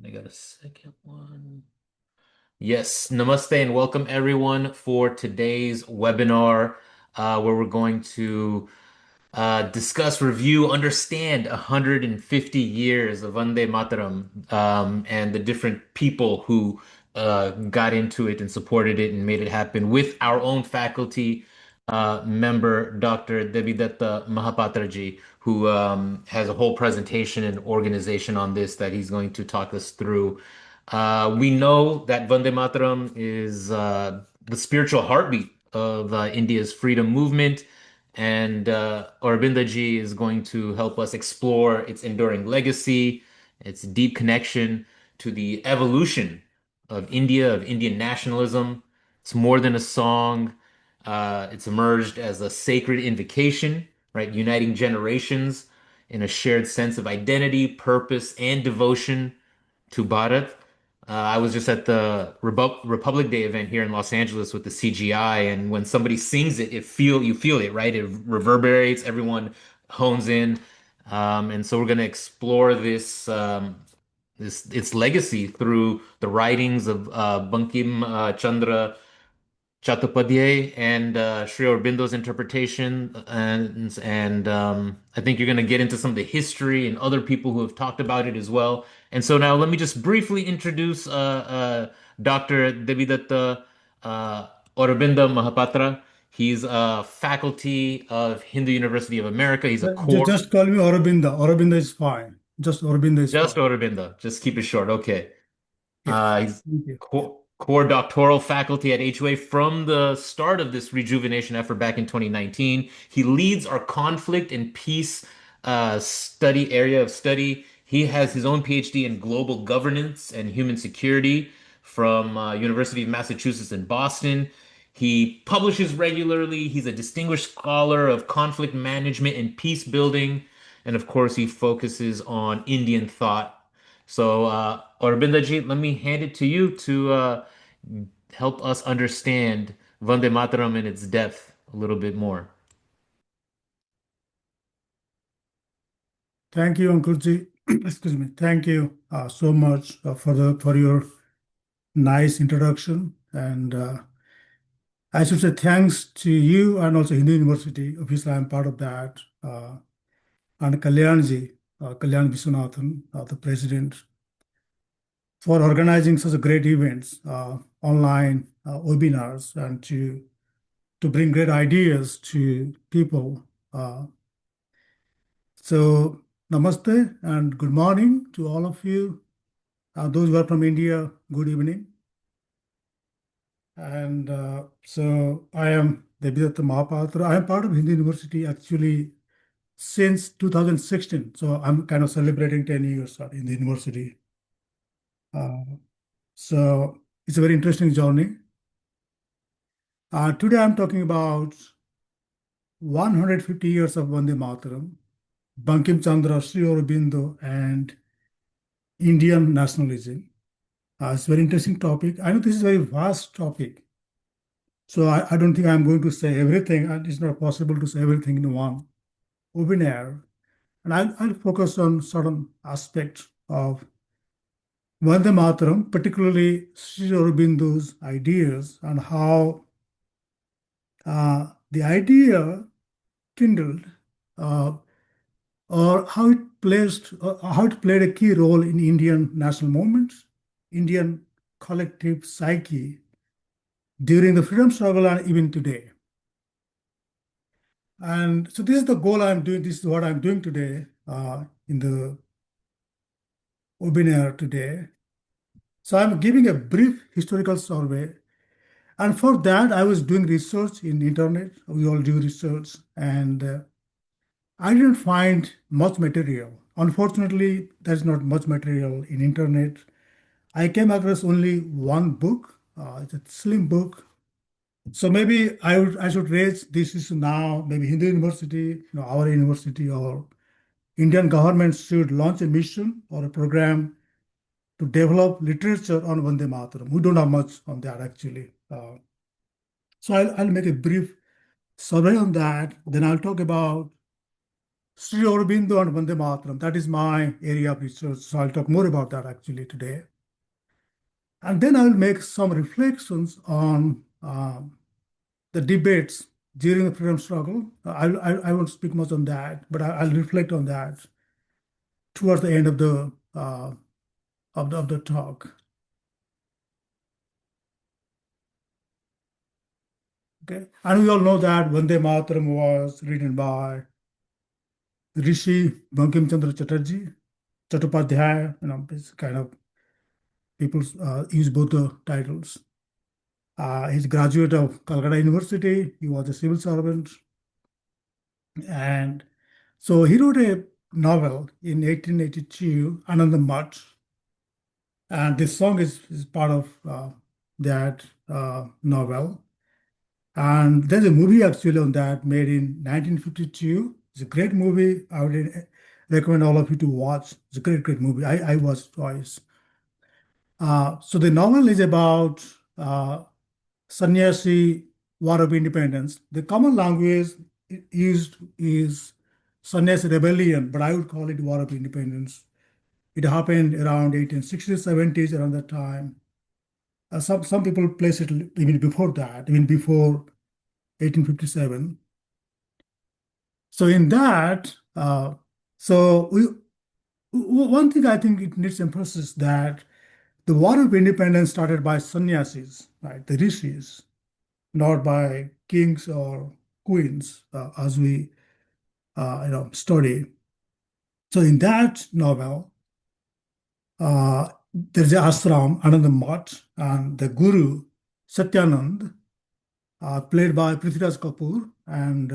I got a second one. Yes, namaste and welcome everyone for today's webinar, where we're going to discuss, review, understand 150 years of Vande Mataram, and the different people who got into it and supported it and made it happen with our own faculty member, Dr. Devidatta Mahapatra who has a whole presentation and organization on this that he's going to talk us through. We know that Vande Mataram is the spiritual heartbeat of India's freedom movement. And Aurobindo ji is going to help us explore its enduring legacy, its deep connection to the evolution of India, of Indian nationalism. It's more than a song. It's emerged as a sacred invocation, right? Uniting generations in a shared sense of identity, purpose, and devotion to Bharat. I was just at the Republic Day event here in Los Angeles with the CGI, and when somebody sings it, you feel it, right? It reverberates, everyone hones in, and so we're going to explore this its legacy through the writings of Bankim, Chandra, Chattopadhyay and Sri Aurobindo's interpretation, and I think you're going to get into some of the history and other people who have talked about it as well. And so now let me just briefly introduce Dr. Devidatta Aurobindo Mahapatra. He's a faculty of Hindu University of America. He's a core, Just call me Aurobindo. Aurobindo is fine. Just Aurobindo is just fine. Aurobindo. Just keep it short. Okay. Yes. He's Thank you. core doctoral faculty at HUA from the start of this rejuvenation effort back in 2019. He leads our conflict and peace study area of study. He has his own PhD in global governance and human security from University of Massachusetts in Boston. He publishes regularly. He's a distinguished scholar of conflict management and peace building. And of course, he focuses on Indian thought. So, Aurobindo let me hand it to you to help us understand Vande Mataram in its depth a little bit more. Thank you, Ankurji. Excuse me. Thank you so much for your nice introduction. And I should say thanks to you and also Hindu University. Obviously, I'm part of that. And Kalyan Viswanathan, the president, for organizing such a great events, online webinars, and to bring great ideas to people. So, namaste and good morning to all of you. Those who are from India, good evening. And so, I am Devidatta Mahapatra. I am part of Hindu University actually since 2016. So, I'm kind of celebrating 10 years in the university. Uh, so, it's a very interesting journey. Today, I'm talking about 150 years of Vande Mataram, Bankim Chandra, Sri Aurobindo, and Indian nationalism. It's a very interesting topic. I know this is a very vast topic, so I don't think I'm going to say everything, and it's not possible to say everything in one webinar. And I'll focus on certain aspects of Vande Mataram, particularly Sri Aurobindo's ideas and how the idea kindled uh, or how it played a key role in Indian national movements, Indian collective psyche during the freedom struggle and even today. And so this is the goal I'm doing. This is what I'm doing today in the webinar today. So I'm giving a brief historical survey. And for that, I was doing research in the internet. We all do research. And I didn't find much material. Unfortunately, there's not much material in internet. I came across only one book. It's a slim book. So maybe I should raise this issue now. Maybe Hindu University, our university or Indian government should launch a mission or a program to develop literature on Vande Mataram. We don't have much on that actually. So I'll make a brief survey on that. Then I'll talk about Sri Aurobindo and Vande Mataram. That is my area of research. So I'll talk more about that actually today. And then I will make some reflections on the debates during the freedom struggle. I won't speak much on that, but I'll reflect on that towards the end of the talk. Okay, and we all know that Vande Mataram was written by Rishi Bankim Chandra Chatterjee, Chattopadhyay. It's kind of people use both the titles. He's a graduate of Calcutta University. He was a civil servant, and so he wrote a novel in 1882, Anandamath, and this song is part of that novel. And there's a movie actually on that made in 1952. It's a great movie. I would recommend all of you to watch. It's a great, great movie. I watched twice. So the novel is about Sanyasi War of Independence. The common language used is Sanyasi Rebellion, but I would call it War of Independence. It happened around 1860s, 70s, around that time. Some people place it even before that, even before 1857. So in that, so we, one thing I think it needs emphasis that the War of Independence started by sannyasis, right, the rishis, not by kings or queens, as we study. So in that novel, there's an ashram, Anandamath, and the guru Satyanand, played by Prithviraj Kapoor, and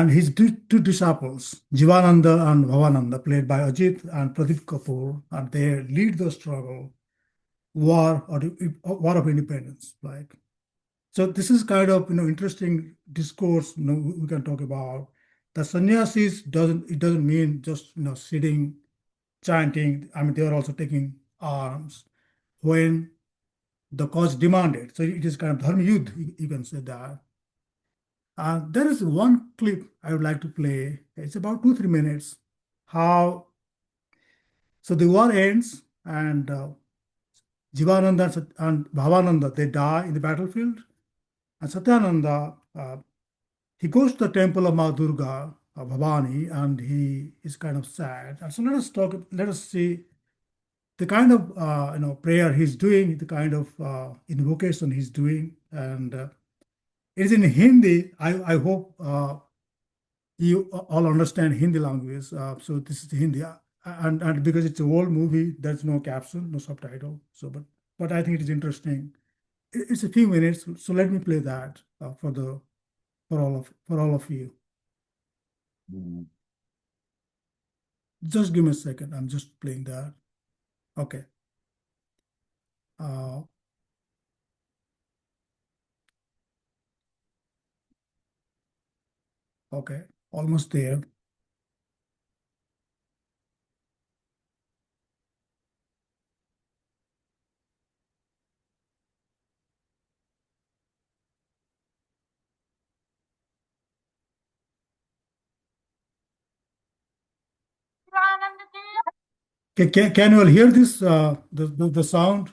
his two disciples, Jivananda and Bhavananda, played by Ajit and Pradeep Kapoor, and they lead the struggle, war of independence. Like, so this is kind of interesting discourse. We can talk about the sannyasis. Doesn't mean just sitting chanting. I mean, they are also taking arms when the cause demanded. So it is kind of dharma yudh. You can say that. There is one clip I would like to play. It's about 2 3 minutes. How so the war ends and Jivananda and Bhavananda they die in the battlefield, and Satyananda he goes to the temple of Ma Durga, Bhavani, and he is kind of sad. And so let us talk. Let us see the kind of prayer he's doing, the kind of invocation he's doing, and it is in Hindi. I hope. You all understand Hindi language. So this is Hindi, and because it's an old movie, there's no caption, no subtitle. So, but I think it is interesting. It's a few minutes, so let me play that for all of you. Just give me a second. I'm just playing that. Okay. Uh, okay. Almost there. Can you all hear this? The sound,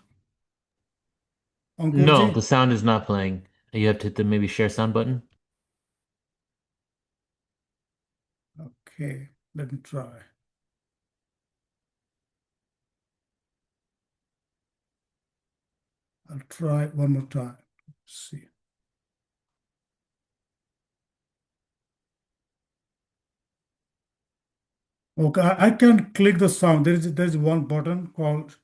No, Ankurji? the sound is not playing. You have to hit the maybe share sound button. Okay. Let me try. I'll try one more time. Let's see. Okay, I can click the sound. There is one button called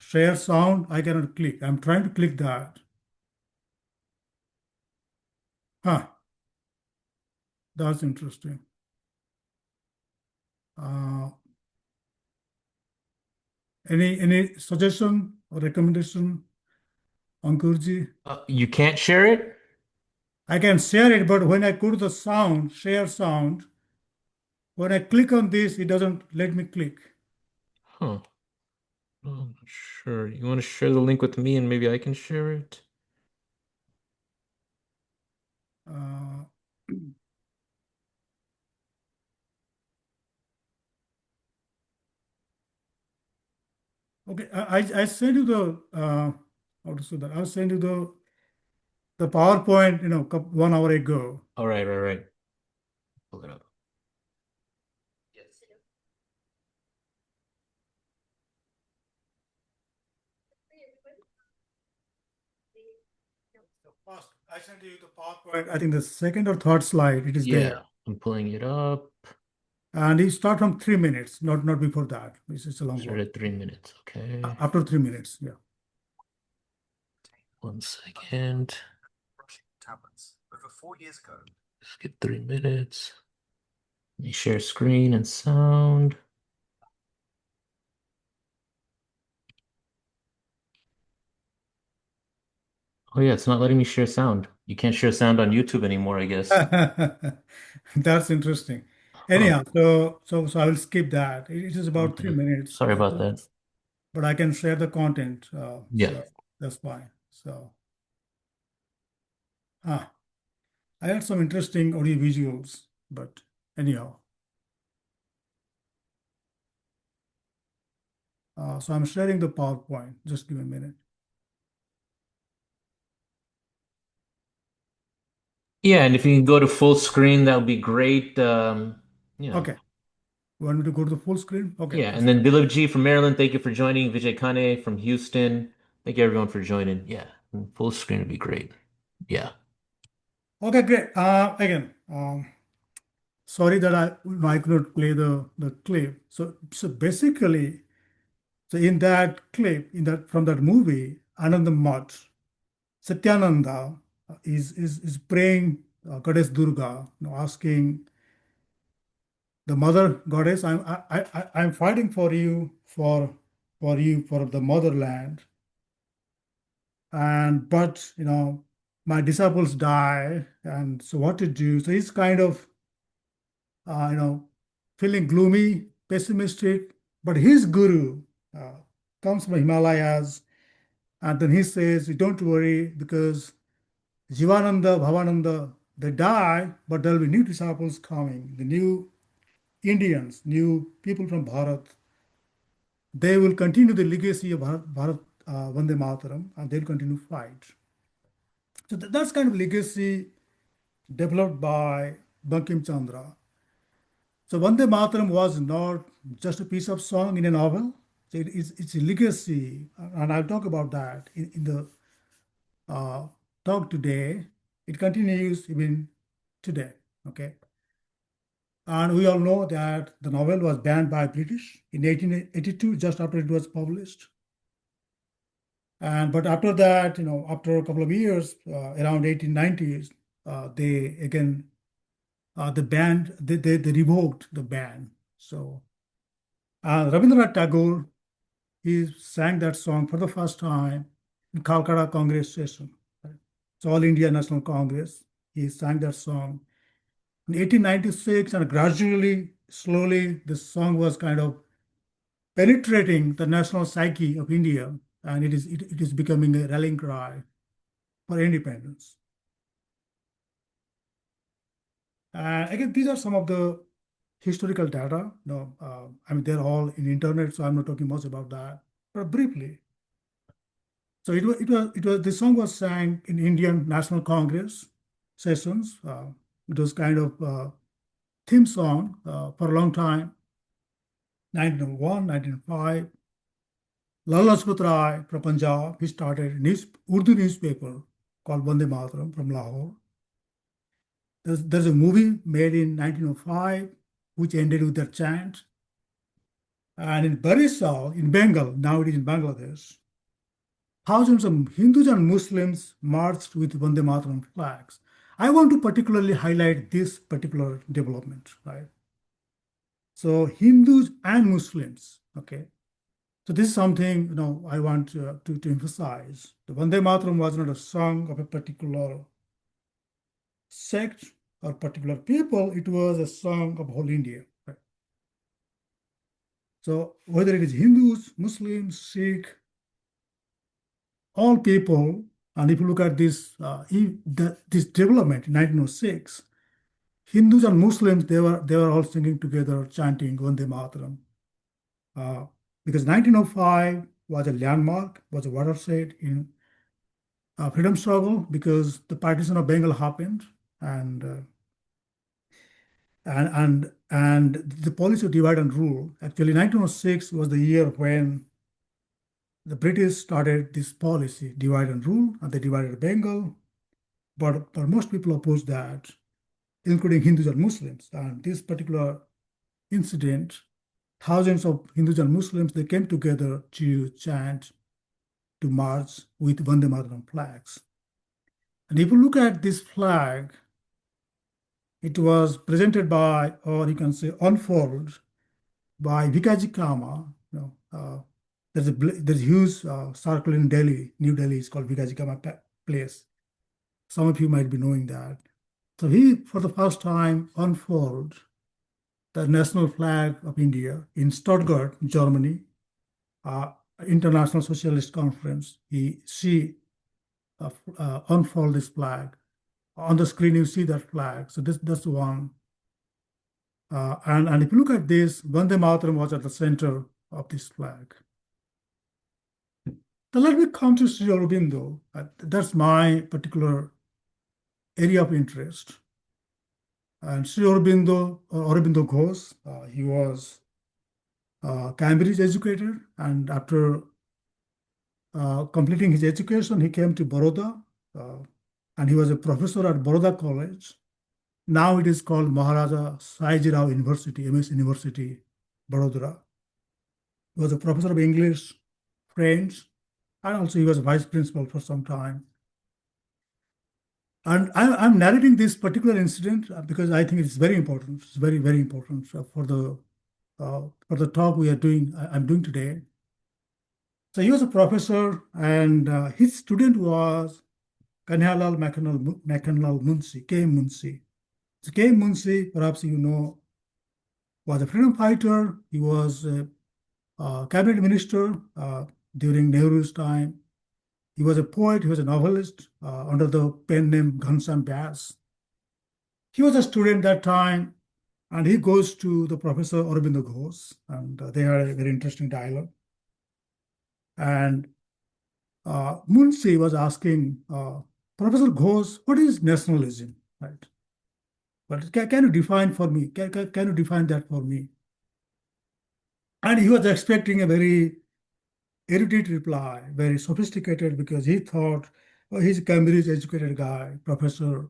share sound. I cannot click. I'm trying to click that. Huh, that's interesting. Uh, any suggestion or recommendation, Ankurji? You can't share it? I can share it, but when I go to the sound, share sound, when I click on this, it doesn't let me click. Huh. Oh, I'm not sure. You want to share the link with me and maybe I can share it? Uh, Okay, I send you the how to say that? I'll send you the PowerPoint, 1 hour ago. All right, all right. Pull it up. First, I sent you the PowerPoint. I think the second or third slide, it is Yeah, there. I'm pulling it up. And you start from 3 minutes, not before that. It's a long Start one. at 3 minutes. Okay. After 3 minutes, yeah. 1 second. Let's get 3 minutes. Let me share screen and sound. Oh yeah, it's not letting me share sound. You can't share sound on YouTube anymore, I guess. That's interesting. Huh. Anyhow, so I will skip that. It is about three Okay. minutes, Sorry about that. but I can share the content. Yeah. So that's fine. So ah, I had some interesting audio visuals, but anyhow, so I'm sharing the PowerPoint. Just give me a minute. Yeah, and if you can go to full screen, that would be great. Yeah. Okay, you want me to go to the full screen? Okay, Yeah, that's and then fine. Dilip G from Maryland, thank you for joining. Vijay Kane from Houston. Thank you everyone for joining. Yeah, full screen would be great. Yeah. Okay, great. Again, sorry that I could not play the clip. So basically, so in that clip, in that from that movie, Anandamath, Satyananda is praying Goddess Durga, asking the mother goddess, I'm fighting for you for the motherland, and but my disciples die, and so what to do? So he's kind of uh, you know feeling gloomy, pessimistic, but his guru uh, comes from Himalayas, and then he says, "Don't worry, because Jivananda, Bhavananda, they die, but there will be new disciples coming, the new Indians, new people from Bharat. They will continue the legacy of Bharat Vande Mataram, and they'll continue to fight." So that's kind of legacy developed by Bankim Chandra. So Vande Mataram was not just a piece of song in a novel. So it's a legacy, and I'll talk about that in the uh, talk today. It continues even today. Okay. And we all know that the novel was banned by British in 1882, just after it was published. And but after that, after a couple of years, around 1890s, they again the ban they revoked the ban. So Rabindranath Tagore, he sang that song for the first time in Calcutta Congress session. Right? So All India National Congress, he sang that song in 1896, and gradually, slowly, this song was kind of penetrating the national psyche of India, and it is becoming a rallying cry for independence. Again, these are some of the historical data. No, I mean they're all in internet, so I'm not talking much about that. But briefly, so this song was sang in Indian National Congress sessions. It was kind of theme song for a long time. 1901, 1905. Lala Lajpat Rai from Punjab, he started a Urdu newspaper called Vande Mataram from Lahore. There's a movie made in 1905 which ended with that chant. And in Barisal, in Bengal, now it is in Bangladesh, thousands of Hindus and Muslims marched with Vande Mataram flags. I want to particularly highlight this particular development, right? So Hindus and Muslims, okay. So this is something I want to emphasize. The Vande Mataram was not a song of a particular sect or particular people. It was a song of whole India. Right? So whether it is Hindus, Muslims, Sikh, all people, and if you look at this development in 1906, Hindus and Muslims they were all singing together, chanting Vande Mataram. Uh, because 1905 was a landmark, was a watershed in freedom struggle because the partition of Bengal happened, and and the policy of divide and rule. Actually, 1906 was the year when the British started this policy, divide and rule, and they divided Bengal. But most people opposed that, including Hindus and Muslims. And this particular incident, thousands of Hindus and Muslims, they came together to chant, to march with Vande Mataram flags. And if you look at this flag, it was presented by, or you can say unfurled by Bhikaiji Cama. There's a huge circle in Delhi, New Delhi. It's called Bhikaiji Cama Place. Some of you might be knowing that. So he, for the first time, unfurled the national flag of India in Stuttgart, Germany, International Socialist Conference. She unfurled this flag. On the screen, you see that flag. So that's one. And if you look at this, Vande Mataram was at the center of this flag. Then let me come to Sri Aurobindo. That's my particular area of interest. And Sri Aurobindo, Aurobindo Ghosh, he was Cambridge educated, and after completing his education, he came to Baroda, and he was a professor at Baroda College. Now it is called Maharaja Sayajirao University, MS University, Baroda. He was a professor of English, French, and also he was a vice principal for some time. And I'm narrating this particular incident because I think it's very important. It's very, very important for the talk I'm doing today. So he was a professor, and his student was Kanhalal Makanlal Munshi, K. Munshi. So K. Munshi, perhaps you know, was a freedom fighter. He was a cabinet minister during Nehru's time. He was a poet, he was a novelist under the pen name Ghanshyam Vyas. He was a student that time, and he goes to the professor Aurobindo Ghosh, and they had a very interesting dialogue. And Munshi was asking Professor Ghosh, what is nationalism, right? But can you define for me? Can you define that for me? And he was expecting a very erudite reply, very sophisticated, because he thought, oh, he's a Cambridge educated guy, professor.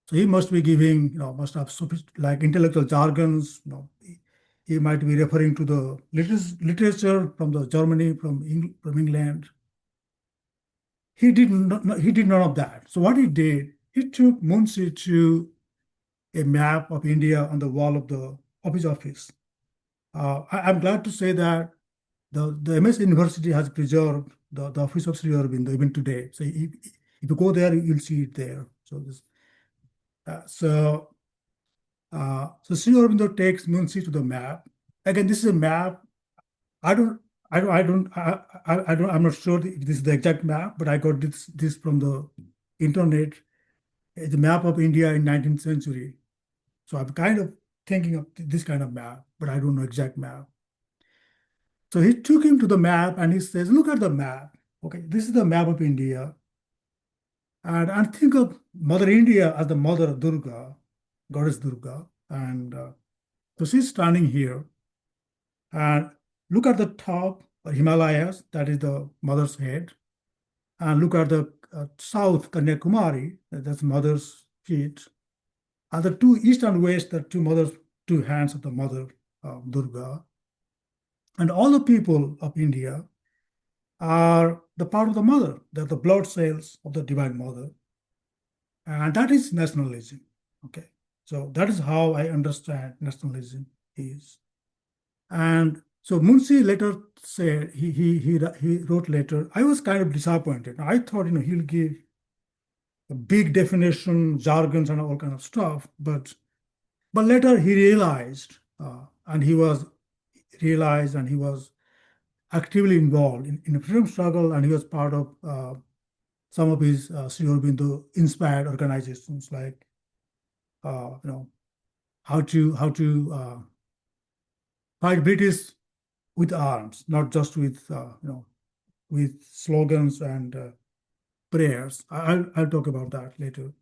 So he must be giving, must have like intellectual jargons. He might be referring to the literature from the Germany, from England. He did none of that. So what he did, he took Munshi to a map of India on the wall of his office. I'm glad to say that the MS University has preserved the office of Sri Aurobindo even today. So if you go there, you'll see it there. So Sri Aurobindo takes Munshi to the map. Again, this is a map. I'm not sure if this is the exact map, but I got this from the internet. It's a map of India in 19th century. So I'm kind of thinking of this kind of map, but I don't know exact map. So he took him to the map and he says, look at the map. Okay, this is the map of India. And think of Mother India as the mother of Durga, goddess Durga. And so she's standing here. And look at the top, Himalayas, that is the mother's head. And look at the south, Kanyakumari, that's mother's feet. And the two east and west, the two hands of the mother Durga. And all the people of India are the part of the mother. They're the blood cells of the divine mother. And that is nationalism. Okay. So that is how I understand nationalism is. And so Munshi later said, he wrote later, I was kind of disappointed. I thought, he'll give a big definition, jargons, and all kind of stuff. But later he realized, and he was actively involved in a freedom struggle, and he was part of some of his Sri Aurobindo inspired organizations, like how to fight British with arms, not just with with slogans and prayers. I'll talk about that later.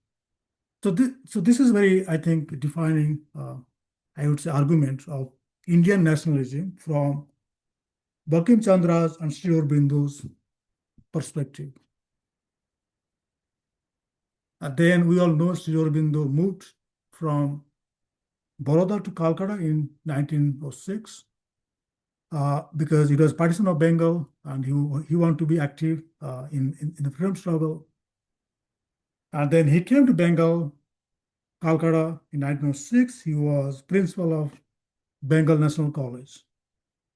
So this is very, I think, defining, I would say, argument of Indian nationalism from Bankim Chandra's and Sri Aurobindo's perspective. And then we all know Sri Aurobindo moved from Baroda to Calcutta in 1906 because it was partition of Bengal and he wanted to be active in the freedom struggle. And then he came to Bengal, Calcutta in 1906. He was principal of Bengal National College.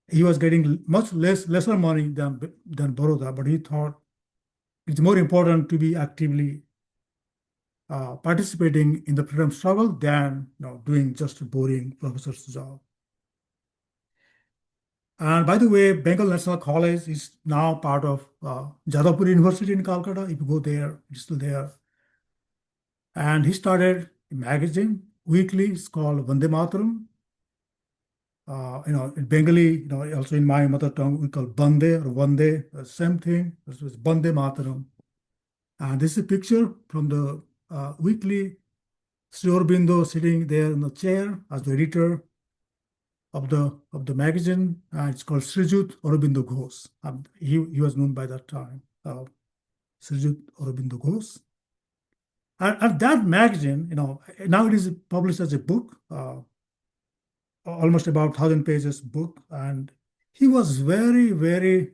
He was getting much lesser money than Baroda, but he thought it's more important to be actively participating in the freedom struggle than doing just a boring professor's job. And by the way, Bengal National College is now part of Jadavpur University in Calcutta. If you go there, it's still there. And he started a magazine weekly. It's called Vande Mataram. In Bengali, also in my mother tongue, we call Bande or Vande, same thing. This was Bande Mataram. And this is a picture from the weekly. Sri Aurobindo sitting there in the chair as the editor of the magazine. It's called Srijut Aurobindo Ghosh. He was known by that time, Srijut Aurobindo Ghosh. And that magazine, now it is published as a book, almost about 1,000 pages book, and he was very, very.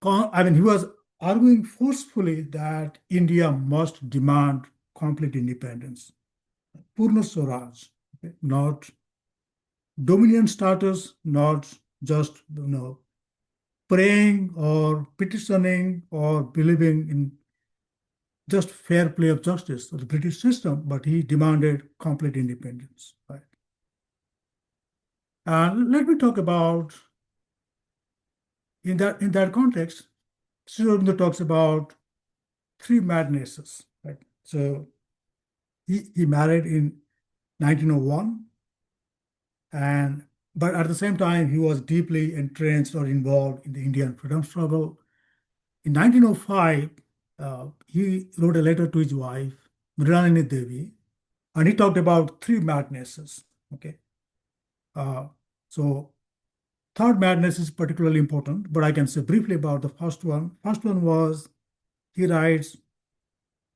He was arguing forcefully that India must demand complete independence, Purna Swaraj, okay? Not dominion status, not just praying or petitioning or believing in just fair play of justice of the British system, but he demanded complete independence. Right? And let me talk about in that context. Sri Aurobindo talks about three madnesses. Right? So he married in 1901, but at the same time he was deeply entrenched or involved in the Indian freedom struggle. In 1905, he wrote a letter to his wife, Mrinalini Devi, and he talked about three madnesses. Okay, so third madness is particularly important, but I can say briefly about the first one. First one was he writes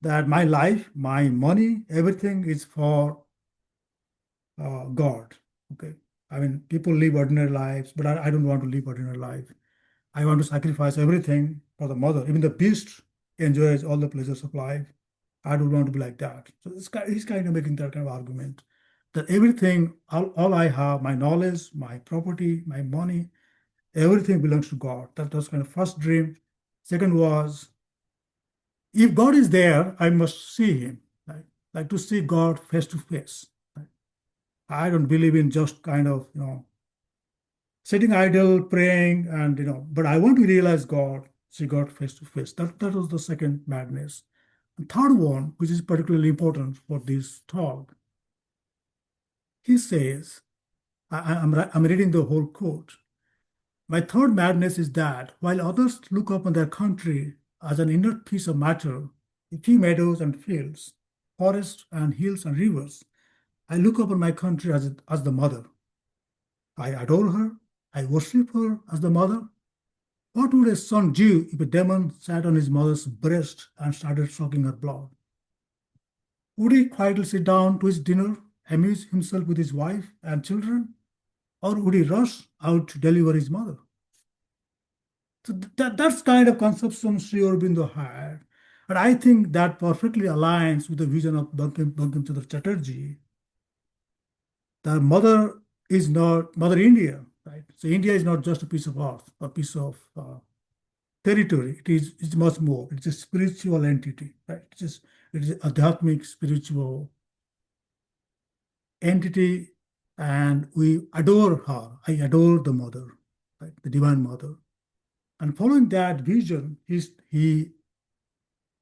that my life, my money, everything is for God. Okay, people live ordinary lives, but I don't want to live ordinary life. I want to sacrifice everything for the mother. Even the beast enjoys all the pleasures of life. I don't want to be like that. So he's kind of making that kind of argument that everything, all I have, my knowledge, my property, my money, everything belongs to God. That was kind of first dream. Second was, if God is there, I must see him, right? Like to see God face to face. Right? I don't believe in just kind of, sitting idle, praying, and but I want to realize God, see God face to face. That was the second madness. The third one, which is particularly important for this talk, he says, I'm reading the whole quote. My third madness is that while others look upon their country as an inert piece of matter, a few meadows and fields, forests and hills and rivers, I look upon my country as the mother. I adore her. I worship her as the mother. What would a son do if a demon sat on his mother's breast and started sucking her blood? Would he quietly sit down to his dinner, amuse himself with his wife and children, or would he rush out to deliver his mother? So that's kind of conception Sri Aurobindo had. And I think that perfectly aligns with the vision of Bankim Chandra Chatterjee. The mother is not Mother India, right? So India is not just a piece of earth, a piece of territory. It's much more. It's a spiritual entity, right? It is an adhyatmic, spiritual entity, and we adore her. I adore the mother, right? The divine mother. And following that vision, he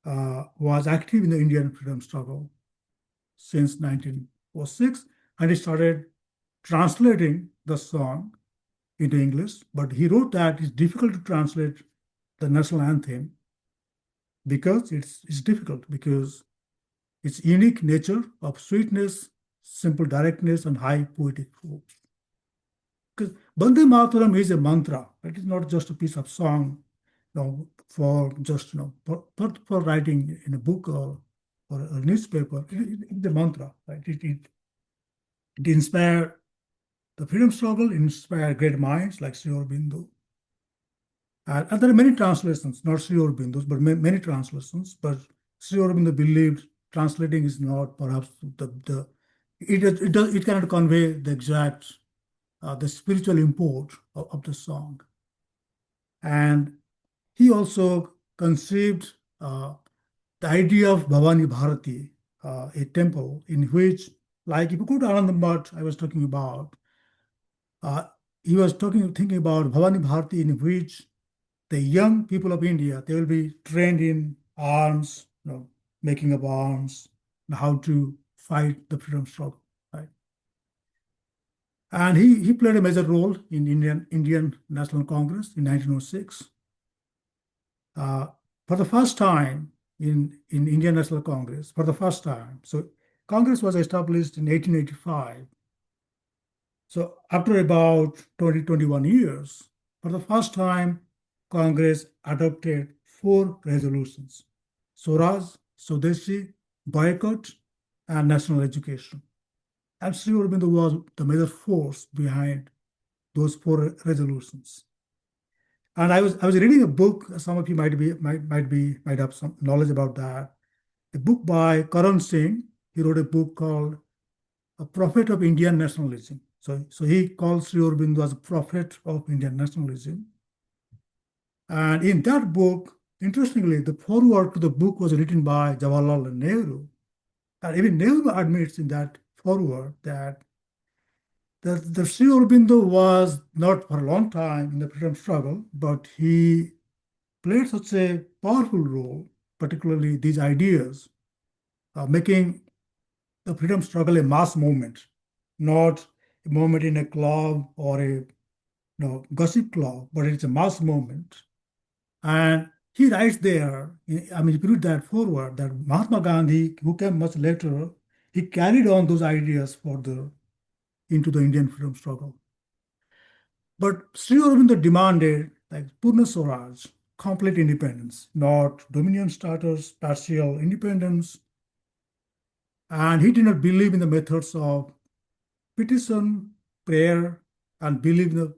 was active in the Indian freedom struggle since 1906, and he started translating the song into English, but he wrote that it's difficult to translate the national anthem because it's difficult because its unique nature of sweetness, simple directness, and high poetic force. Because Bande Mataram is a mantra. It is not just a piece of song, for just for writing in a book or a newspaper. It's a mantra, right? It inspired the freedom struggle, inspired great minds like Sri Aurobindo. And there are many translations, not Sri Aurobindo's, but many translations. But Sri Aurobindo believed translating is not perhaps the it cannot convey the exact the spiritual import of the song. And he also conceived the idea of Bhavani Bharati, a temple in which, like if you go to Anandamath, I was talking about, uh, he was thinking about Bhavani Bharati in which the young people of India, they will be trained in arms, making of arms, how to fight the freedom struggle, right? And he played a major role in Indian National Congress in 1906. Uh, for the first time in Indian National Congress, for the first time. So Congress was established in 1885. So after about 21 years, for the first time, Congress adopted four resolutions: Swaraj, Swadeshi, boycott, and national education. And Sri Aurobindo was the major force behind those four resolutions. And I was reading a book. Some of you might have some knowledge about that. A book by Karan Singh. He wrote a book called A Prophet of Indian Nationalism. So he calls Sri Aurobindo as a prophet of Indian nationalism. And in that book, interestingly, the foreword to the book was written by Jawaharlal Nehru. And even Nehru admits in that foreword that the Sri Aurobindo was not for a long time in the freedom struggle, but he played such a powerful role, particularly these ideas, making the freedom struggle a mass movement, not a movement in a club or a gossip club, but it's a mass movement. And he writes there, I mean, if you read that forward, that Mahatma Gandhi, who came much later, he carried on those ideas further into the Indian freedom struggle. But Sri Aurobindo demanded like Purna Swaraj, complete independence, not dominion status, partial independence. And he did not believe in the methods of petition, prayer, and believe in the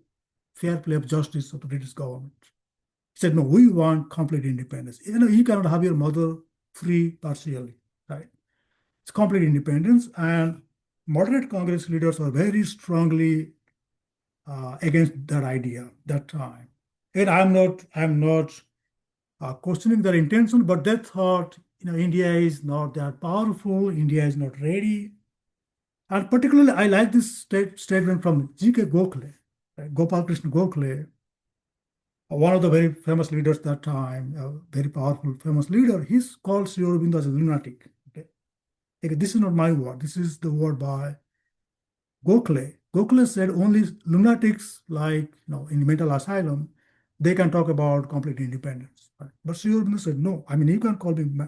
fair play of justice of the British government. He said, no, we want complete independence. You cannot have your mother free partially, right? It's complete independence. And moderate Congress leaders are very strongly against that idea that time. And I'm not questioning their intention, but they thought, India is not that powerful, India is not ready. And particularly, I like this statement from G.K. Gokhale, right? Gopal Krishna Gokhale, one of the very famous leaders that time, a very powerful, famous leader. He's called Sri Aurobindo as a lunatic. Okay? Okay, this is not my word. This is the word by Gokhale. Gokhale said only lunatics, like in mental asylum, they can talk about complete independence. Right? But Sri Aurobindo said no. I mean, you can call me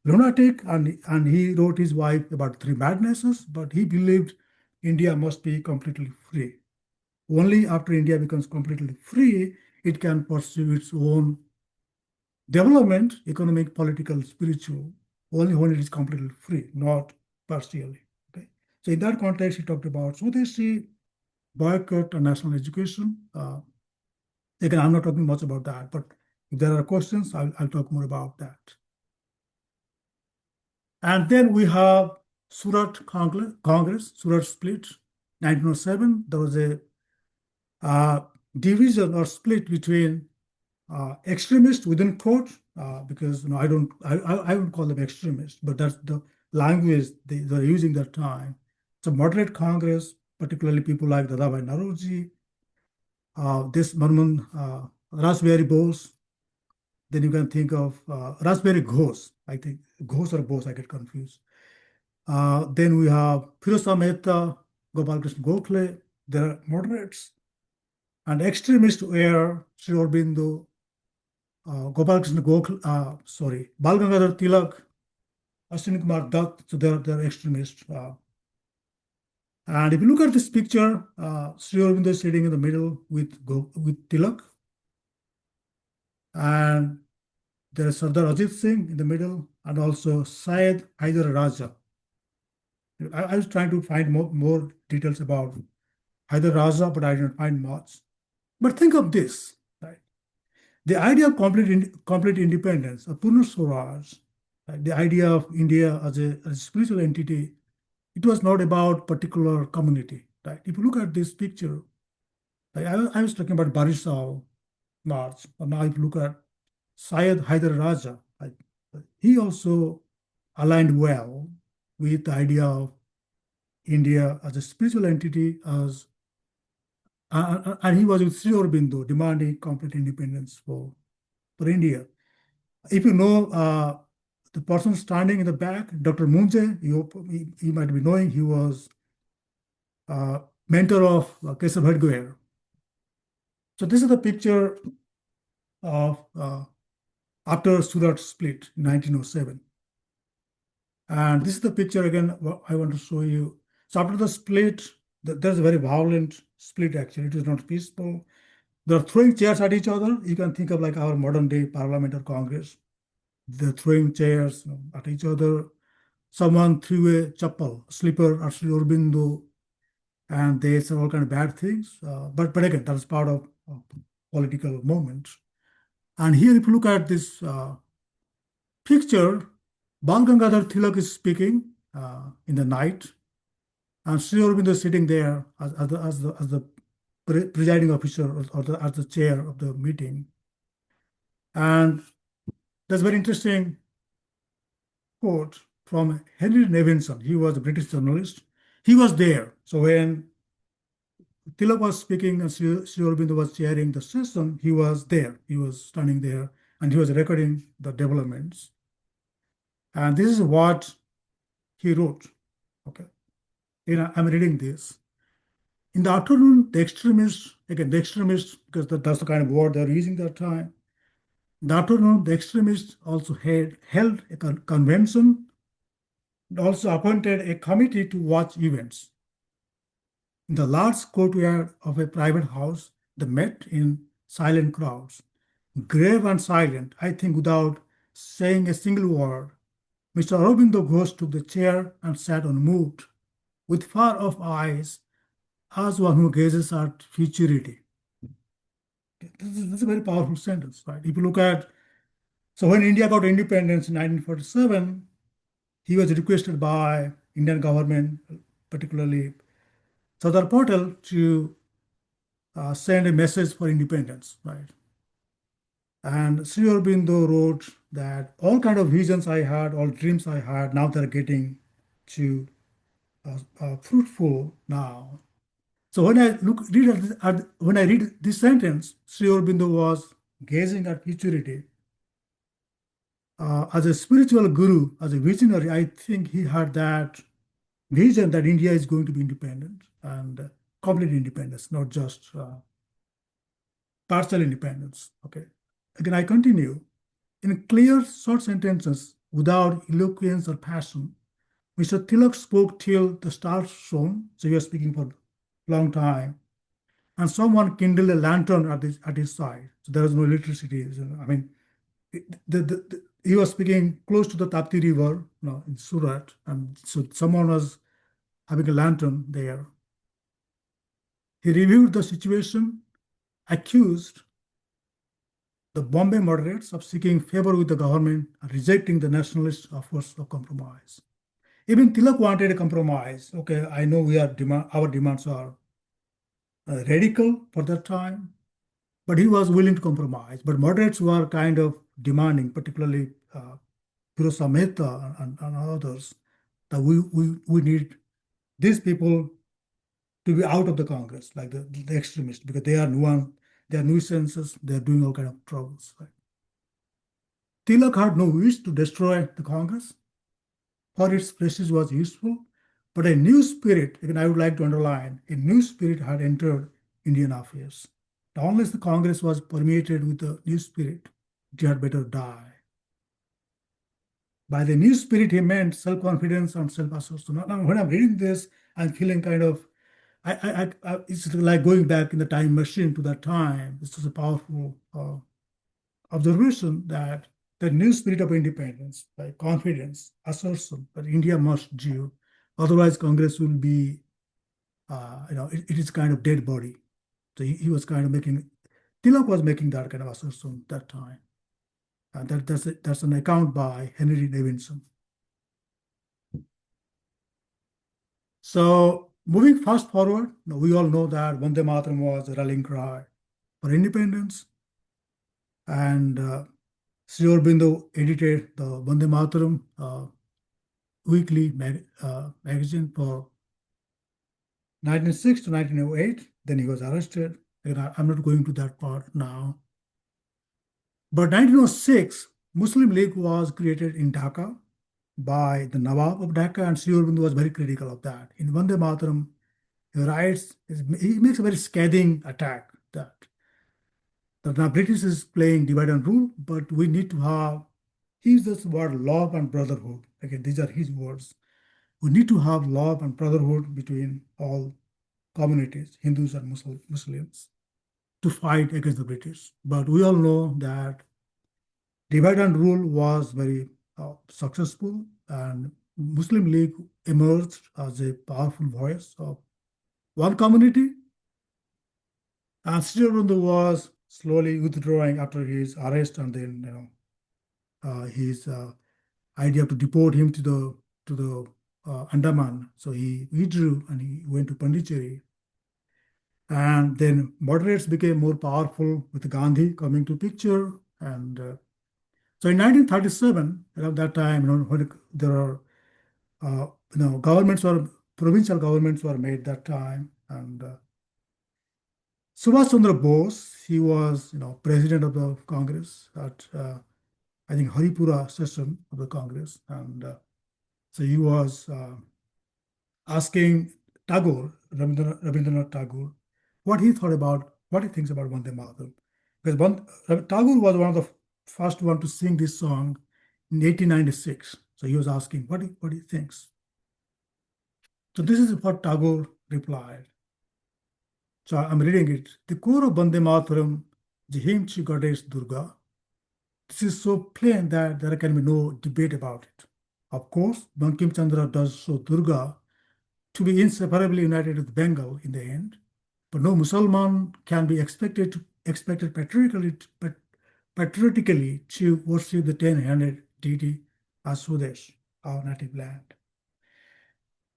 lunatic, and he wrote his wife about three madnesses. But he believed India must be completely free. Only after India becomes completely free, it can pursue its own development, economic, political, spiritual, only when it is completely free, not partially. Okay. So in that context, he talked about Swadeshi, boycott, and national education. Again, I'm not talking much about that, but if there are questions, I'll talk more about that. And then we have Congress, Surat Split, 1907. There was a division or split between extremists within quote, because I would call them extremists, but that's the language they're using that time. So moderate Congress, particularly people like Dadabhai Naroji, this Marman Raspberry Bose. Then you can think of Raspberry Ghosh. I think Ghosh or Bose, I get confused. Then we have Firoz Mehta, Gopal Krishna Gokhale. There are moderates. And extremists were Sri Aurobindo, Gopalakrishna Gokhale, Bal Gangadhar Tilak, Ashwini Kumar Dutt, so they're extremists. And if you look at this picture, Sri Aurobindo is sitting in the middle with Tilak, and there is Sardar Ajit Singh in the middle, and also Syed Hyder Raja. I was trying to find more details about Hyder Raja, but I didn't find much. But think of this, right? The idea of complete independence, a Purna Swaraj, right? The idea of India as a spiritual entity, it was not about particular community, right? If you look at this picture, like I was talking about Barisal March, but now if you look at Syed Hyder Raja, right? He also aligned well with the idea of India as a spiritual entity, and he was with Sri Aurobindo demanding complete independence for India. If you know the person standing in the back, Dr. Munje, you might be knowing he was mentor of Kesavadgoer. So this is the picture of after Surat Split in 1907. And this is the picture again I want to show you. So after the split, there's a very violent split actually. It is not peaceful. They're throwing chairs at each other. You can think of like our modern day parliament or Congress. They're throwing chairs at each other. Someone threw a chappal, slipper at Sri Aurobindo, and they said all kind of bad things. But again, that's part of political moment. And here, if you look at this picture, Bal Gangadhar Tilak is speaking in the night, and Sri Aurobindo is sitting there as the presiding officer or as the chair of the meeting. And that's very interesting quote from Henry Nevinson. He was a British journalist. He was there. So when Tilak was speaking and Sri Aurobindo was chairing the session, he was there. He was standing there and he was recording the developments. And this is what he wrote. Okay. I'm reading this. In the afternoon, the extremists, because that's the kind of word they're using that time. In the afternoon, the extremists also held a convention and also appointed a committee to watch events. In the large courtyard of a private house, they met in silent crowds, grave and silent, I think without saying a single word. Mr. Aurobindo Ghosh took the chair and sat unmoved, with far-off eyes, as one who gazes at futurity. This is a very powerful sentence, right? If you look at, so when India got independence in 1947, he was requested by Indian government, particularly Sardar Patel, to send a message for independence, right? And Sri Aurobindo wrote that all kind of visions I had, all dreams I had, now they're getting to fruitful now. So when I when I read this sentence, Sri Aurobindo was gazing at futurity. As a spiritual guru, as a visionary, I think he had that vision that India is going to be independent and complete independence, not just partial independence. Okay. Again, I continue. In clear, short sentences, without eloquence or passion, Mr. Tilak spoke till the stars shone. So he was speaking for a long time. And someone kindled a lantern at his side. So there was no electricity. So, I mean, he was speaking close to the Tapti River, in Surat. And so someone was having a lantern there. He reviewed the situation, accused the Bombay moderates of seeking favor with the government and rejecting the nationalist offers of compromise. Even Tilak wanted a compromise. Okay, I know our demands are radical for that time, but he was willing to compromise. But moderates were kind of demanding, particularly Firoz Mehta and others, that we need these people to be out of the Congress, like the extremists, because they are nuisances, they are doing all kind of troubles. Right? Tilak had no wish to destroy the Congress. For its prestige was useful, but a new spirit, again I would like to underline, a new spirit had entered Indian affairs. Unless the Congress was permeated with the new spirit, it had better die. By the new spirit, he meant self-confidence and self-assertion. Now, when I'm reading this, I'm feeling kind of, it's like going back in the time machine to that time. This is a powerful observation that the new spirit of independence, by confidence, assertion that India must do, otherwise Congress will be, it is kind of dead body. So he was kind of making, Tilak was making that kind of assertion at that time. And that's an account by Henry Davidson. So moving fast forward, we all know that Vande Mataram was a rallying cry for independence. And Sri Aurobindo edited the Vande Mataram weekly magazine for 1906 to 1908. Then he was arrested. And I'm not going to that part now. But 1906, Muslim League was created in Dhaka by the Nawab of Dhaka, and Sri Aurobindo was very critical of that. In Vande Mataram, he writes, he makes a very scathing attack that the British is playing divide and rule, but we need to have, he uses the word love and brotherhood. Again, these are his words. We need to have love and brotherhood between all communities, Hindus and Muslims, to fight against the British. But we all know that divide and rule was very successful, and Muslim League emerged as a powerful voice of one community. And Sri Aurobindo was slowly withdrawing after his arrest, and then his idea to deport him to the Andaman. So he withdrew and he went to Pondicherry. And then moderates became more powerful with Gandhi coming to picture. And so in 1937, around that time, when there are, governments or provincial governments were made that time. And Subhas Chandra Bose, he was, president of the Congress at, I think, Haripura session of the Congress. And so he was asking Tagore, Rabindranath Tagore, what he thought about, what he thinks about Vande Mataram. Because Tagore was one of the first one to sing this song in 1896. So he was asking what he thinks. So this is what Tagore replied. So I'm reading it. The core of Vande Mataram, Jahimchi Goddess Durga. This is so plain that there can be no debate about it. Of course, Bankim Chandra does show Durga to be inseparably united with Bengal in the end, but no Musalman can be expected patriotically to worship the 10-handed deity as Swadesh, our native land.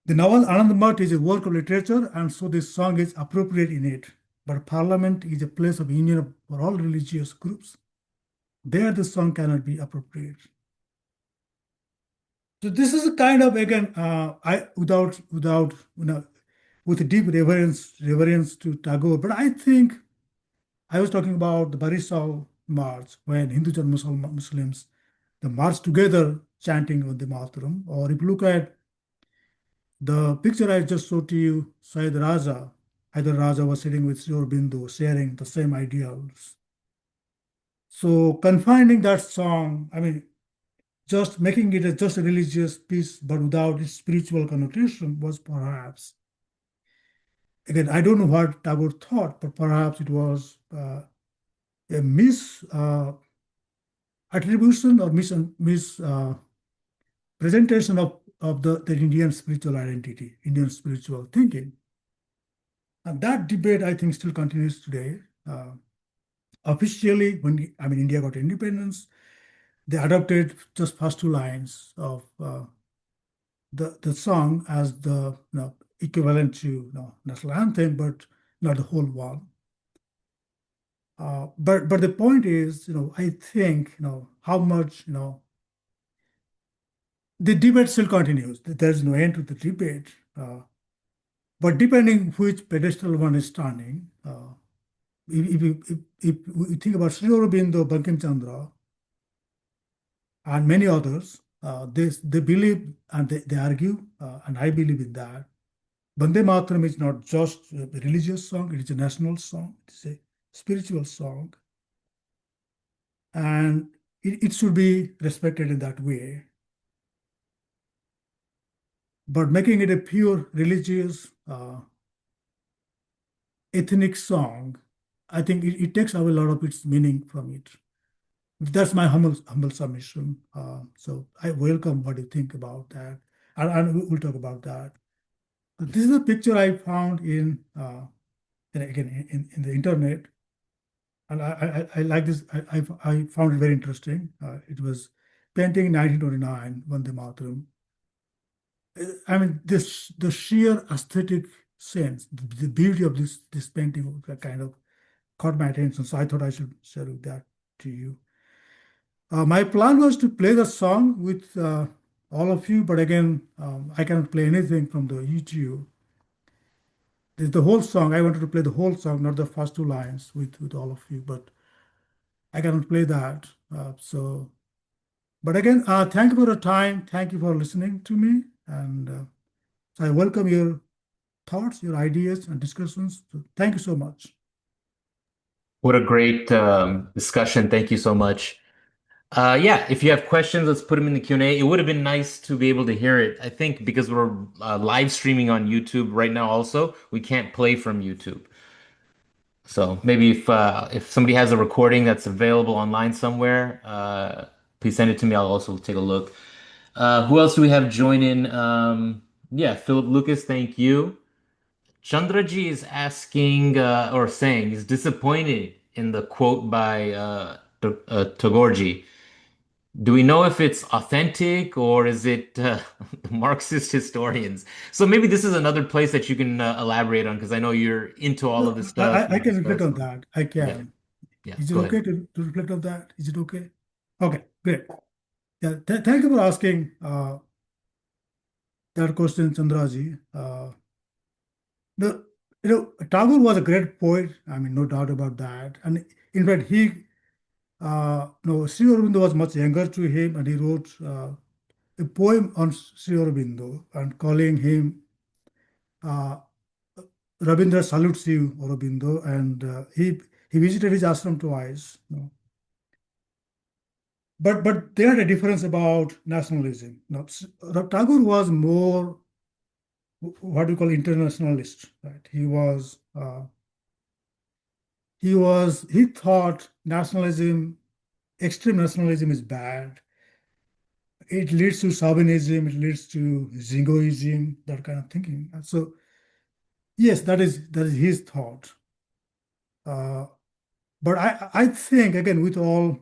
The novel Anandamath is a work of literature, and so this song is appropriate in it. But Parliament is a place of union for all religious groups. There, the song cannot be appropriate. So this is a kind of, again, with deep reverence to Tagore. But I think I was talking about the Barisal March when Hindus and Muslims they march together chanting Vande Mataram. Or if you look at the picture I just showed to you, Hyder Raja was sitting with Sri Aurobindo, sharing the same ideals. So confining that song, I mean, just making it just a religious piece, but without its spiritual connotation, was perhaps, again, I don't know what Tagore thought, but perhaps it was a attribution or presentation of the Indian spiritual identity, Indian spiritual thinking. And that debate, I think, still continues today. Officially, when India got independence, they adopted just first two lines of the song as the equivalent to national anthem, but not the whole one. But the point is, I think, how much, the debate still continues. There's no end to the debate. But depending which pedestal one is standing, if we think about Sri Aurobindo, Bankim Chandra, and many others, they believe and they argue, and I believe in that. Vande Mataram is not just a religious song, it is a national song. spiritual song, and it should be respected in that way. But making it a pure religious, ethnic song, I think it takes away a lot of its meaning from it. That's my humble submission. So I welcome what you think about that, and we'll talk about that. This is a picture I found again in the internet, and I like this. I found it very interesting. It was painting in 1929, Vande Mataram. I mean, the sheer aesthetic sense, the beauty of this painting kind of caught my attention. So I thought I should share that to you. My plan was to play the song with all of you, but again, I cannot play anything from the YouTube. This is the whole song. I wanted to play the whole song, not the first two lines with all of you, but I cannot play that. But again, thank you for the time. Thank you for listening to me. And so I welcome your thoughts, your ideas, and discussions. So thank you so much. What a great discussion. Thank you so much. Yeah, if you have questions, let's put them in the Q&A. It would have been nice to be able to hear it. I think because we're live streaming on YouTube right now also, we can't play from YouTube. So maybe if somebody has a recording that's available online somewhere, please send it to me. I'll also take a look. Who else do we have join in? Yeah, Philip Lucas, thank you. Chandraji is asking or saying he's disappointed in the quote by Tagore. Do we know if it's authentic or is it Marxist historians? So maybe this is another place that you can elaborate on because I know you're into all of No, this stuff. I You can reflect discuss. on that. I Yeah, can. yeah. Is it Go ahead. okay to reflect on that? Is it okay? Okay, great. Yeah, thank you for asking that question, Chandraji. The Tagore was a great poet. I mean, no doubt about that. And in fact, no, Sri Aurobindo was much younger to him, and he wrote a poem on Sri Aurobindo and calling him uh, Rabindranath salutes you, Aurobindo, and he visited his ashram twice. But they had a difference about nationalism. Now, Tagore was more what we call internationalist, right? He thought nationalism, extreme nationalism is bad. It leads to chauvinism, it leads to jingoism, that kind of thinking. So yes, that is his thought. Uh, but I think again, with all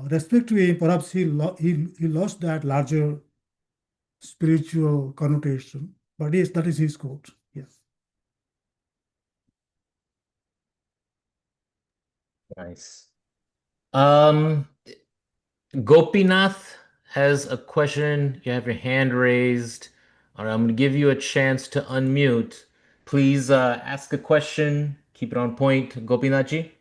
respect to him, perhaps he lost that larger spiritual connotation. But yes, that is his quote. Yes. Nice. Um, Gopinath has a question. You have your hand raised. All right, I'm going to give you a chance to unmute. Please ask a question. Keep it on point, Gopinathji.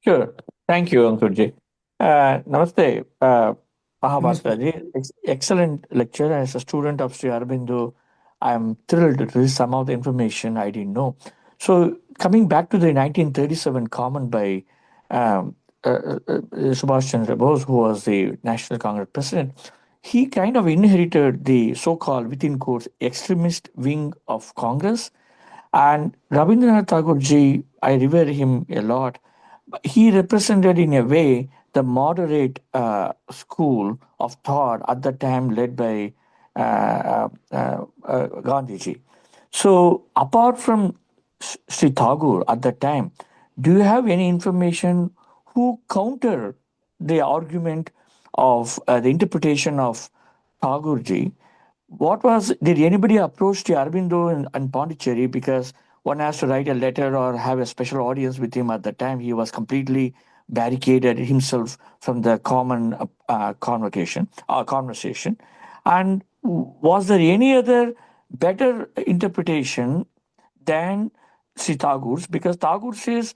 Sure. Thank you, Ankurji. Namaste, Namaste. Mahapatra ji. Excellent lecture. As a student of Sri Aurobindo, I am thrilled to read some of the information I didn't know. So, coming back to the 1937 comment by Subhas Chandra Bose, who was the National Congress president, he kind of inherited the so-called, within quotes, extremist wing of Congress. And Rabindranath Tagore ji, I revere him a lot. He represented, in a way, the moderate school of thought at the time led by Gandhi ji. So, apart from Sri Tagore at that time, do you have any information who counter the argument of the interpretation of Tagore ji? Did anybody approach the Aurobindo and Pondicherry, because one has to write a letter or have a special audience with him at the time? He was completely barricaded himself from the common conversation. And was there any other better interpretation than Sri Tagore's? Because Tagore says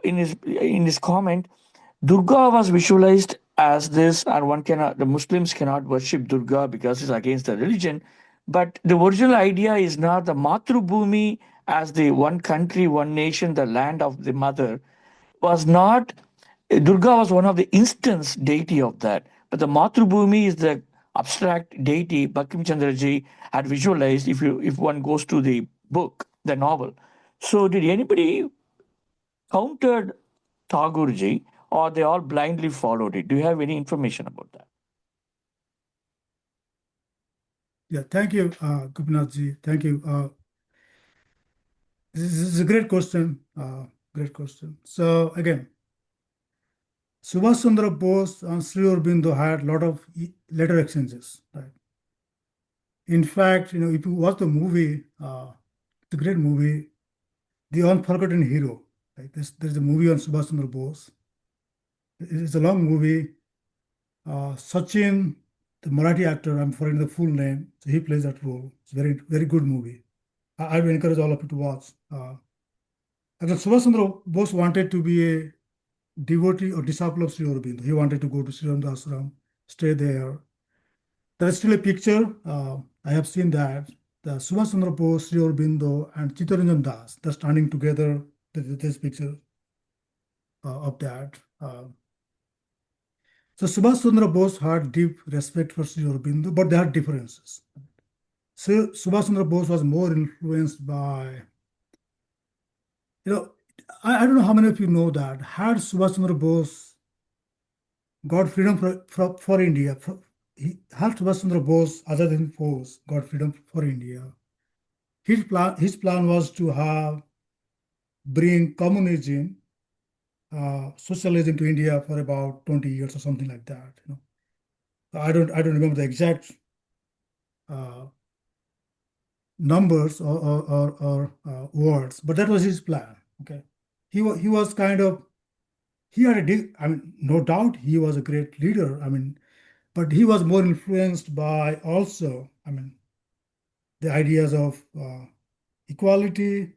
in his comment, Durga was visualized as this, and the Muslims cannot worship Durga because it's against the religion. But the original idea is not the Matrubhumi as the one country, one nation, the land of the mother. was not Durga was one of the instance deity of that, but the Matrubhumi is the abstract deity Bankim Chandraji had visualized. If one goes to the book, the novel, so did anybody countered Tagoreji, or they all blindly followed it? Do you have any information about that? Yeah, thank you, Gopinathji. Thank you. This is a great question. Great question. So again, Subhas Chandra Bose and Sri Aurobindo had a lot of letter exchanges. Right. In fact, if you watch the movie, the great movie, The Unforgotten Hero. Right. There's a movie on Subhas Chandra Bose. It's a long movie. Sachin, the Marathi actor, I'm forgetting the full name, so he plays that role. It's a very, very good movie. I would encourage all of you to watch. And Subhas Chandra Bose wanted to be a devotee or disciple of Sri Aurobindo. He wanted to go to Sri Aurobindo ashram, stay there. There is still a picture. I have seen that. The Subhas Chandra Bose, Sri Aurobindo, and Chittaranjan Das, they're standing together. This picture of that. So Subhas Chandra Bose had deep respect for Sri Aurobindo, but they had differences. So Subhas Chandra Bose was more influenced by, you know, I don't know how many of you know that had Subhas Chandra Bose got freedom for India, had Subhas Chandra Bose, Azad Hind Force, got freedom for India. His plan was to bring communism, socialism to India for about 20 years or something like that. I don't remember the exact uh, numbers or words, but that was his plan. Okay, he was kind of he had I mean, no doubt he was a great leader. I mean, but he was more influenced by also, I mean, the ideas of equality,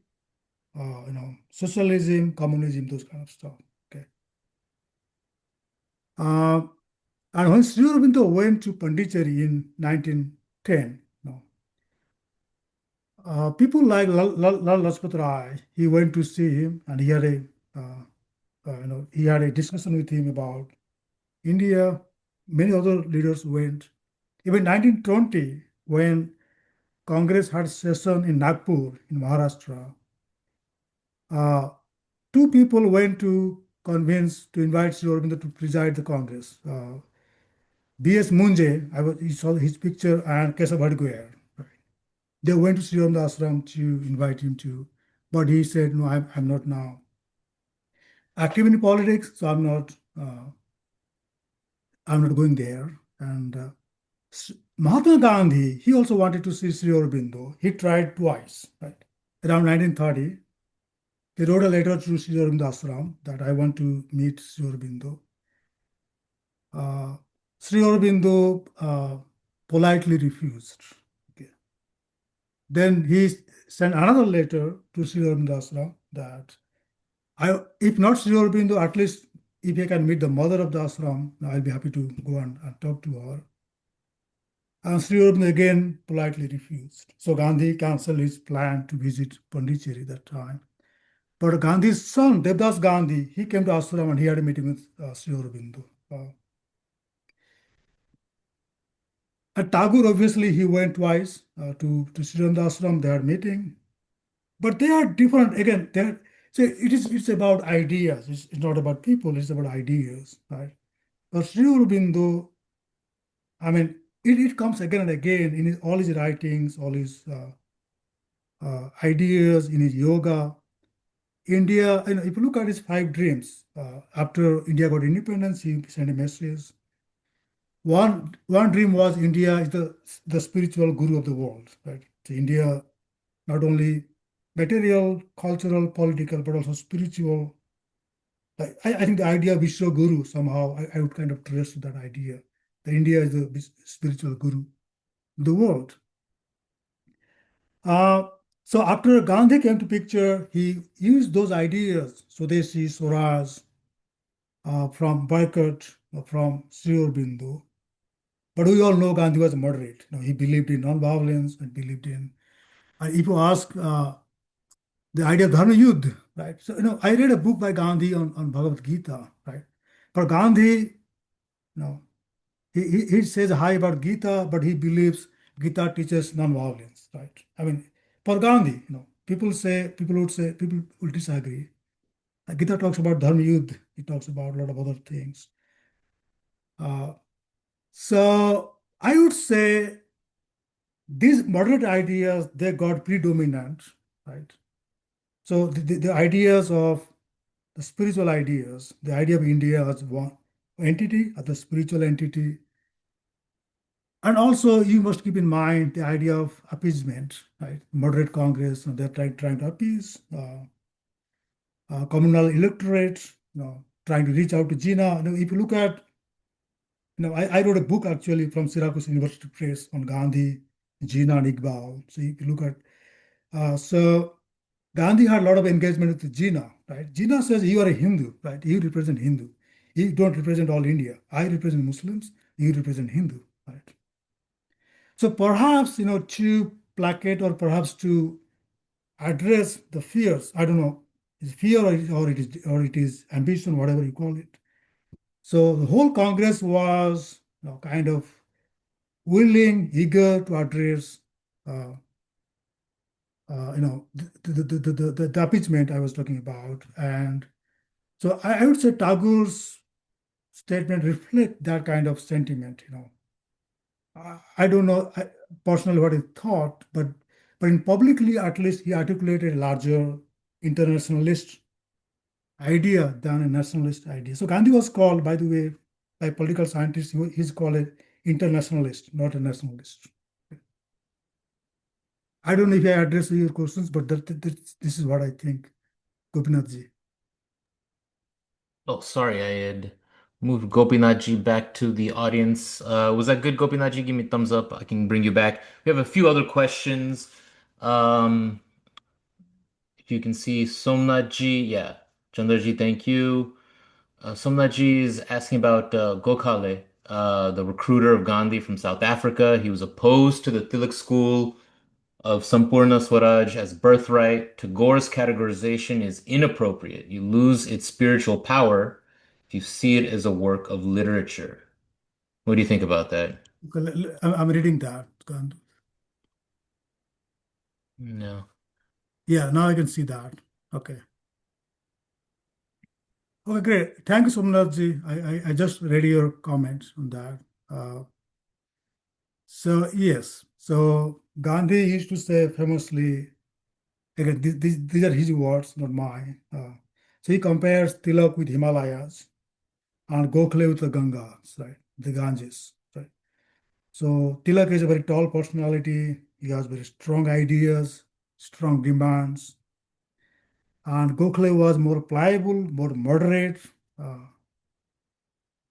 socialism, communism, those kind of stuff. Okay, uh, and when Sri Aurobindo went to Pondicherry in 1910, people like Lal Lajpat Rai, he went to see him, and he had a discussion with him about India. Many other leaders went. Even 1920, when Congress had session in Nagpur in Maharashtra, uh, two people went to convince to invite Sri Aurobindo to preside the Congress. B.S. Munje, he saw his picture, and Keshav Bhadgoyar. They went to Sri Aurobindo ashram to invite him to, but he said, "No, I'm not now active in politics, so I'm not going there." And Mahatma Gandhi, he also wanted to see Sri Aurobindo. He tried twice, right? Around 1930, he wrote a letter to Sri Aurobindo ashram that I want to meet Sri Aurobindo. Uh, Sri Aurobindo politely refused. Okay. Then he sent another letter to Sri Aurobindo ashram that if not Sri Aurobindo, at least if I can meet the mother of the ashram, I'll be happy to go and talk to her. And Sri Aurobindo again politely refused. So Gandhi cancelled his plan to visit Pondicherry that time. But Gandhi's son, Devdas Gandhi, he came to ashram and he had a meeting with Sri Aurobindo. And Tagore, obviously, he went twice to Sri Aurobindo ashram. They had meeting, but they are different. Again, so it's about ideas. It's not about people. It's about ideas, right? But Sri Aurobindo, I mean, it comes again and again in all his writings, all his ideas, in his yoga. India, if you look at his five dreams, after India got independence, he sent a message. One dream was India is the spiritual guru of the world, right? So India, not only material, cultural, political, but also spiritual. I think the idea of Vishwa Guru, somehow, I would kind of trace to that idea. That India is the spiritual guru of the world. Uh, so after Gandhi came to picture, he used those ideas, Swadeshi, Swaraj, from boycott, from Sri Aurobindo. But we all know Gandhi was moderate. He believed in non-violence and believed in. If you ask the idea of Dharma Yudh, right? So, I read a book by Gandhi on Bhagavad Gita, right? For Gandhi, he says high about Gita, but he believes Gita teaches non-violence, right? I mean, for Gandhi, people will disagree. Gita talks about Dharma Yudh, he talks about a lot of other things. Uh, so I would say these moderate ideas, they got predominant, right? So the ideas of the spiritual ideas, the idea of India as one entity, as a spiritual entity, and also you must keep in mind the idea of appeasement, right? Moderate Congress, they're trying to appease communal electorate, trying to reach out to Jinnah. If you look at, I wrote a book actually from Syracuse University Press on Gandhi, Jinnah, and Iqbal. So if you look at, so Gandhi had a lot of engagement with Jinnah, right? Jinnah says you are a Hindu, right? You represent Hindu. You don't represent all India. I represent Muslims. You represent Hindu, right? So perhaps, to placate or perhaps to address the fears, I don't know, is fear or it is ambition, whatever you call it. So the whole Congress was, kind of willing, eager to address, uh, the appeasement I was talking about. And so I would say Tagore's statement reflect that kind of sentiment. I don't know personally what he thought, but in publicly at least he articulated a larger internationalist idea than a nationalist idea. So Gandhi was called, by the way, by political scientists, he's called an internationalist, not a nationalist. I don't know if I addressed your questions, but this is what I think, Gopinathji. Oh, sorry, I had moved Gopinathji back to the audience. Was that good, Gopinathji? Give me a thumbs up. I can bring you back. We have a few other questions. Um, if you can see Somnathji, yeah. Chandraji, thank you. Somnathji is asking about Gokhale, the recruiter of Gandhi from South Africa. He was opposed to the Tilak school of Sampurna Swaraj as birthright. Tagore's categorization is inappropriate. You lose its spiritual power if you see it as a work of literature. What do you think about that? Okay, I'm reading that. No. Yeah, now I can see that. Okay. Okay, great. Thank you, Somnathji. I just read your comments on that. Uh, so, yes. So, Gandhi used to say famously, again, these are his words, not mine. So, he compares Tilak with Himalayas and Gokhale with the Gangas, right? The Ganges, right? So, Tilak is a very tall personality. He has very strong ideas, strong demands. And Gokhale was more pliable, more moderate. Uh,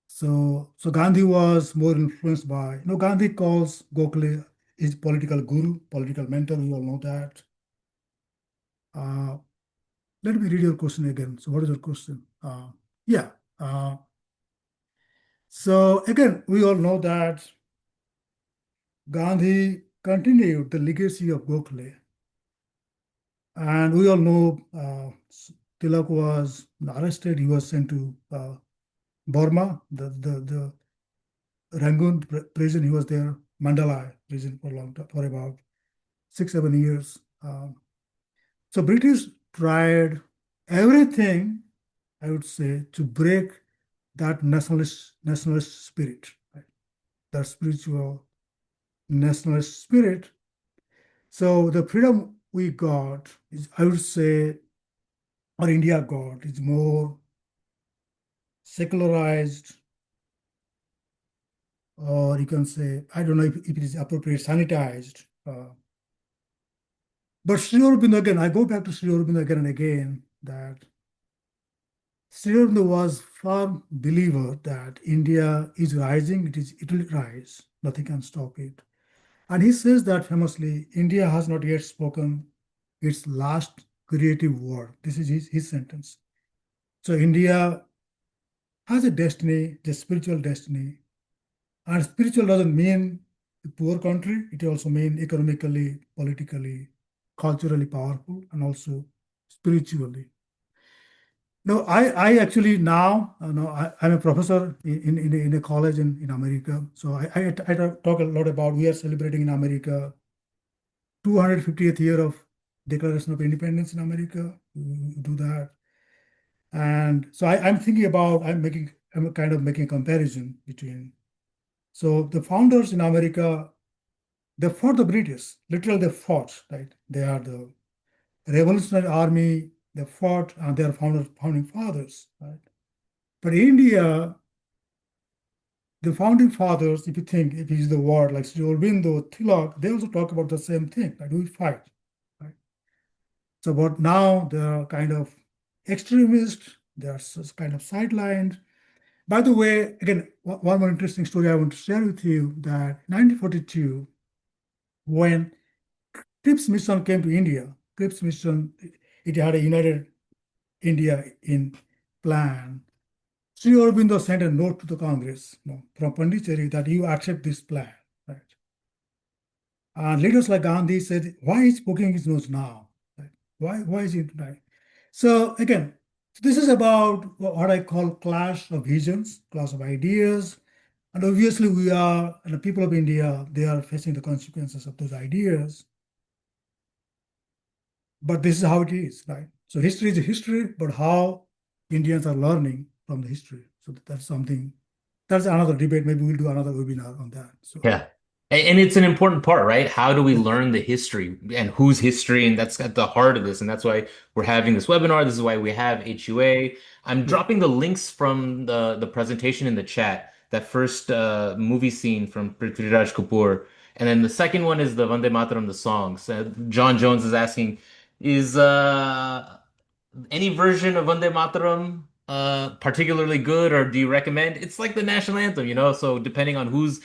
so Gandhi was more influenced by, Gandhi calls Gokhale his political guru, political mentor. We all know that. Uh, Let me read your question again. So, what is your question? Yeah. Uh, so again, we all know that Gandhi continued the legacy of Gokhale, and we all know Tilak was arrested. He was sent to Burma, the Rangoon prison. He was there, Mandalay prison for a long time, for about 6, 7 years. So British tried everything, I would say, to break that nationalist spirit, right? That spiritual nationalist spirit. So the freedom we got is, I would say, or India got, is more secularized, or you can say, I don't know if it is appropriate, sanitized. But Sri Aurobindo, again, I go back to Sri Aurobindo again and again, that Sri Aurobindo was firm believer that India is rising, it will rise, nothing can stop it. And he says that famously, India has not yet spoken its last creative word. This is his sentence. So India has a destiny, the spiritual destiny. And spiritual doesn't mean a poor country, it also means economically, politically, culturally powerful, and also spiritually. No, I actually now, no, I'm a professor in a college in America. So I talk a lot about we are celebrating in America 250th year of Declaration of Independence in America. We do that. And so I'm thinking about, I'm kind of making a comparison between. So the founders in America, they fought the British. Literally, they fought, right? They are the Revolutionary Army. They fought, and they are founding fathers, right? But India, the founding fathers, if you think, if you use the word like Sri Aurobindo, Tilak, they also talk about the same thing, like we fight, right? So, but now they're kind of extremists, they're kind of sidelined. By the way, again, one more interesting story I want to share with you that 1942, when Cripps mission came to India, Cripps mission, it had a united India in plan. Sri Aurobindo sent a note to the Congress, from Pondicherry that you accept this plan, right? And leaders like Gandhi said, why is poking his nose now? Right? Why is it right? So again, this is about what I call clash of visions, clash of ideas. And obviously we are, and the people of India, they are facing the consequences of those ideas. But this is how it is, right? So history is a history, but how Indians are learning from the history. So that's something, that's another debate. Maybe we'll do another webinar on that. So Yeah. And it's an important part, right? How do we yeah, learn the history and whose history? And that's at the heart of this. And that's why we're having this webinar. This is why we have HUA. I'm yeah. dropping the links from the presentation in the chat. That first movie scene from Prithviraj Kapoor. And then the second one is the Vande Mataram, the song. So John Jones is asking, is any version of Vande Mataram particularly good, or do you recommend? It's like the national anthem, so depending on who's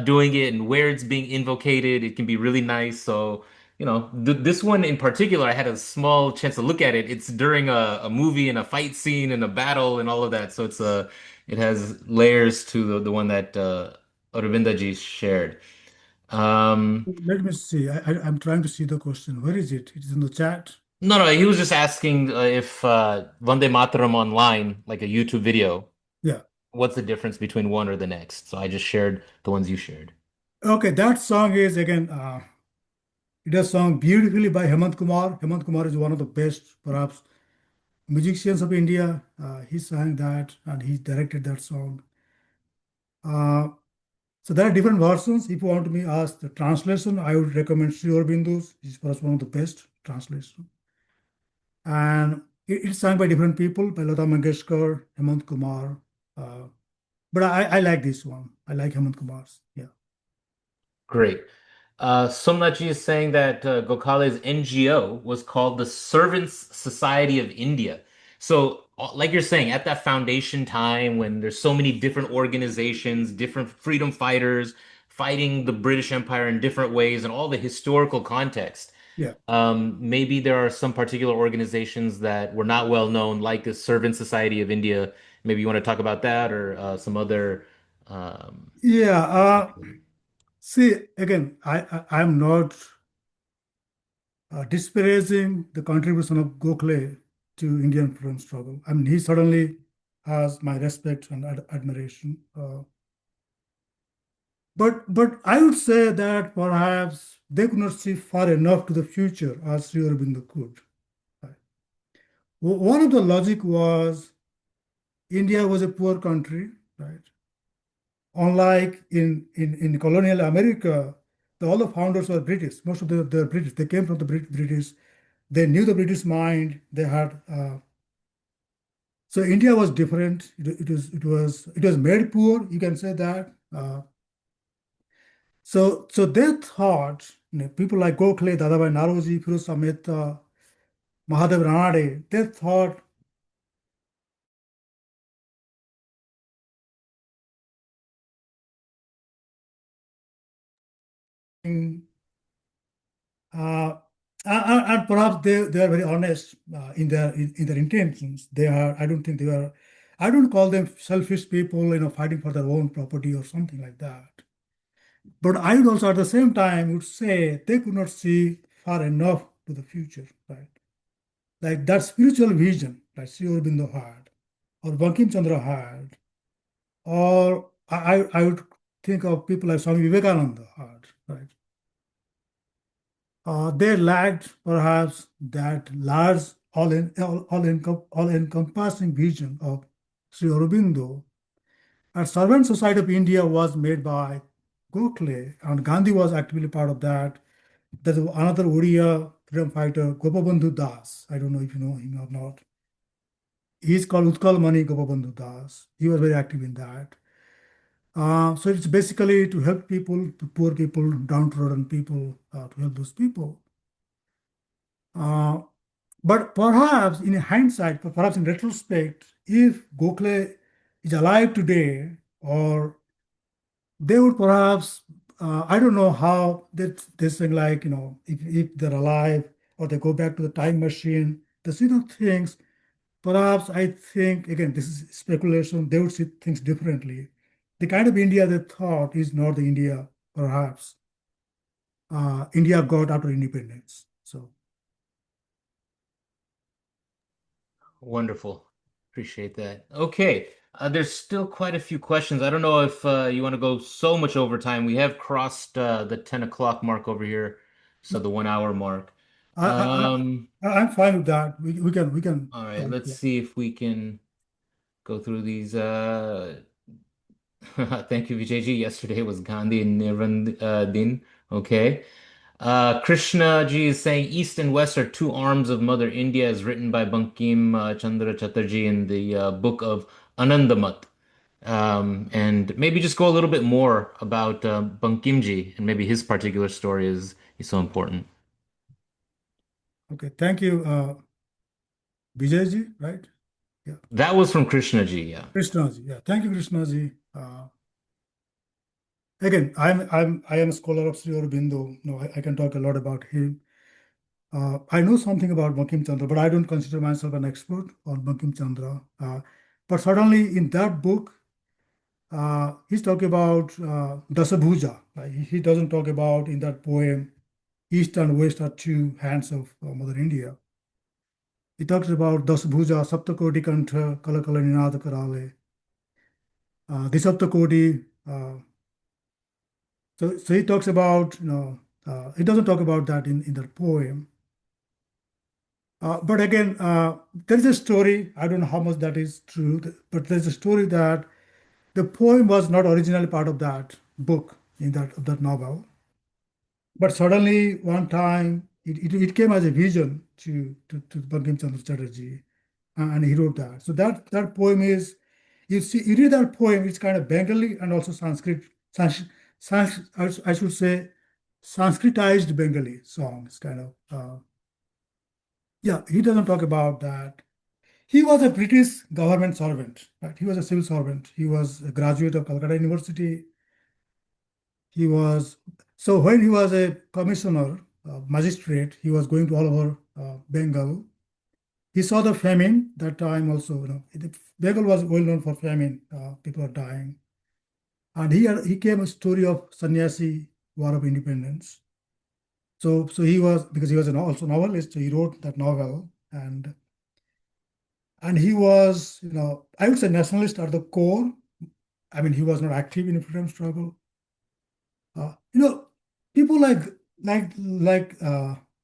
doing it and where it's being invocated, it can be really nice. So, th this one in particular, I had a small chance to look at it. It's during a movie and a fight scene and a battle and all of that. So it has layers to the one that Aurobindo ji shared. Um, Let me see. I'm trying to see the question. Where is it? It is in the chat. no, he was just asking if Vande Mataram online, like a YouTube video, Yeah. what's the difference between one or the next? So I just shared the ones you shared. Okay, that song is again, it is sung beautifully by Hemant Kumar. Hemant Kumar is one of the best, perhaps, musicians of India. He sang that and he directed that song. Uh, so there are different versions. If you want me ask the translation, I would recommend Sri Aurobindo's. It's perhaps one of the best translation. And it's sung by different people, by Lata Mangeshkar, Hemant Kumar. Uh, but I like this one. I like Hemant Kumar's. Yeah. Great. Somnaji is saying that Gokhale's NGO was called the Servants Society of India. So, like you're saying, at that foundation time when there's so many different organizations, different freedom fighters fighting the British Empire in different ways, and all the historical context, Yeah. maybe there are some particular organizations that were not well known, like the Servant Society of India. Maybe you want to talk about that, or some other. Um, Yeah. See, again, I'm not disparaging the contribution of Gokhale to Indian freedom struggle. I mean, he certainly has my respect and admiration. But I would say that perhaps they could not see far enough to the future as Sri Aurobindo could. Right? One of the logic was India was a poor country, right? Unlike in colonial America, all the founders were British. Most of them they're British. They came from the British. They knew the British mind. They had so India was different. It was made poor. You can say that. So they thought, people like Gokhale, Dadabhai Naroji, Firoz Mehta, Mahadev Ranade, they thought Uh, and perhaps they are very honest in their intentions. They are, I don't think they are, I don't call them selfish people, fighting for their own property or something like that. But I would also at the same time would say they could not see far enough to the future, right? like that spiritual vision that Sri Aurobindo had, or Bankim Chandra had, or I would think of people like Swami Vivekananda had, right? They lacked perhaps that large, all encompassing vision of Sri Aurobindo. A servant society of India was made by Gokhale, and Gandhi was actively part of that. There's another Odia freedom fighter, Gopabandhu Das. I don't know if you know him or not. He's called Utkal Mani Gopabandhu Das. He was very active in that. So it's basically to help people, to poor people, downtrodden people, to help those people. Uh, but perhaps in hindsight, perhaps in retrospect, if Gokhale is alive today, or they would perhaps, I don't know how that this thing like, if they're alive or they go back to the time machine, the sort of things, perhaps I think, again, this is speculation, they would see things differently. The kind of India they thought is not the India, perhaps, India got after independence. So Wonderful. Appreciate that. Okay. There's still quite a few questions. I don't know if you want to go so much overtime. We have crossed the 10 o'clock mark over here, so the 1 hour mark. I, I, Um, I'm fine with that. We can all right, talk. let's Yeah. see if we can go through these. Thank you, Vijayji. Yesterday was Gandhi and Nirvan Din. Okay. Krishna ji is saying East and West are two arms of Mother India, as written by Bankim Chandra Chatterjee in the book of Anandamath. And maybe just go a little bit more about Bankim ji and maybe his particular story is so important. Okay. Thank you, Vijayji, right? Yeah. That was from Krishna ji, yeah. Krishnaji. Yeah. Thank you, Krishnaji. Again, I am a scholar of Sri Aurobindo. No, I can talk a lot about him. I know something about Bankim Chandra, but I don't consider myself an expert on Bankim Chandra. But certainly in that book, he's talking about Dasabhuja. Right? He doesn't talk about in that poem, East and West are two hands of Mother India. He talks about Dasabhuja, Saptakoti Kantha, Kala Kala Ninada Karale, the Saptakoti. So he talks about, he doesn't talk about that in that poem. But again, there is a story, I don't know how much that is true, but there's a story that the poem was not originally part of that book, in that novel. But suddenly, one time, it came as a vision to Bankim Chandra Chatterjee, and he wrote that. So that poem is, you see, you read that poem, it's kind of Bengali and also Sanskrit, I should say, Sanskritized Bengali song. It's kind of, yeah, he doesn't talk about that. He was a British government servant, right? He was a civil servant. He was a graduate of Calcutta University. He was, so when he was a commissioner, magistrate, he was going to all over Bengal. He saw the famine that time also. Bengal was well known for famine. People are dying, and he came a story of Sanyasi, War of Independence. So he was, because he was also novelist. So he wrote that novel, and he was, I would say, nationalist at the core. I mean, he was not active in the freedom struggle. Uh, you know, people like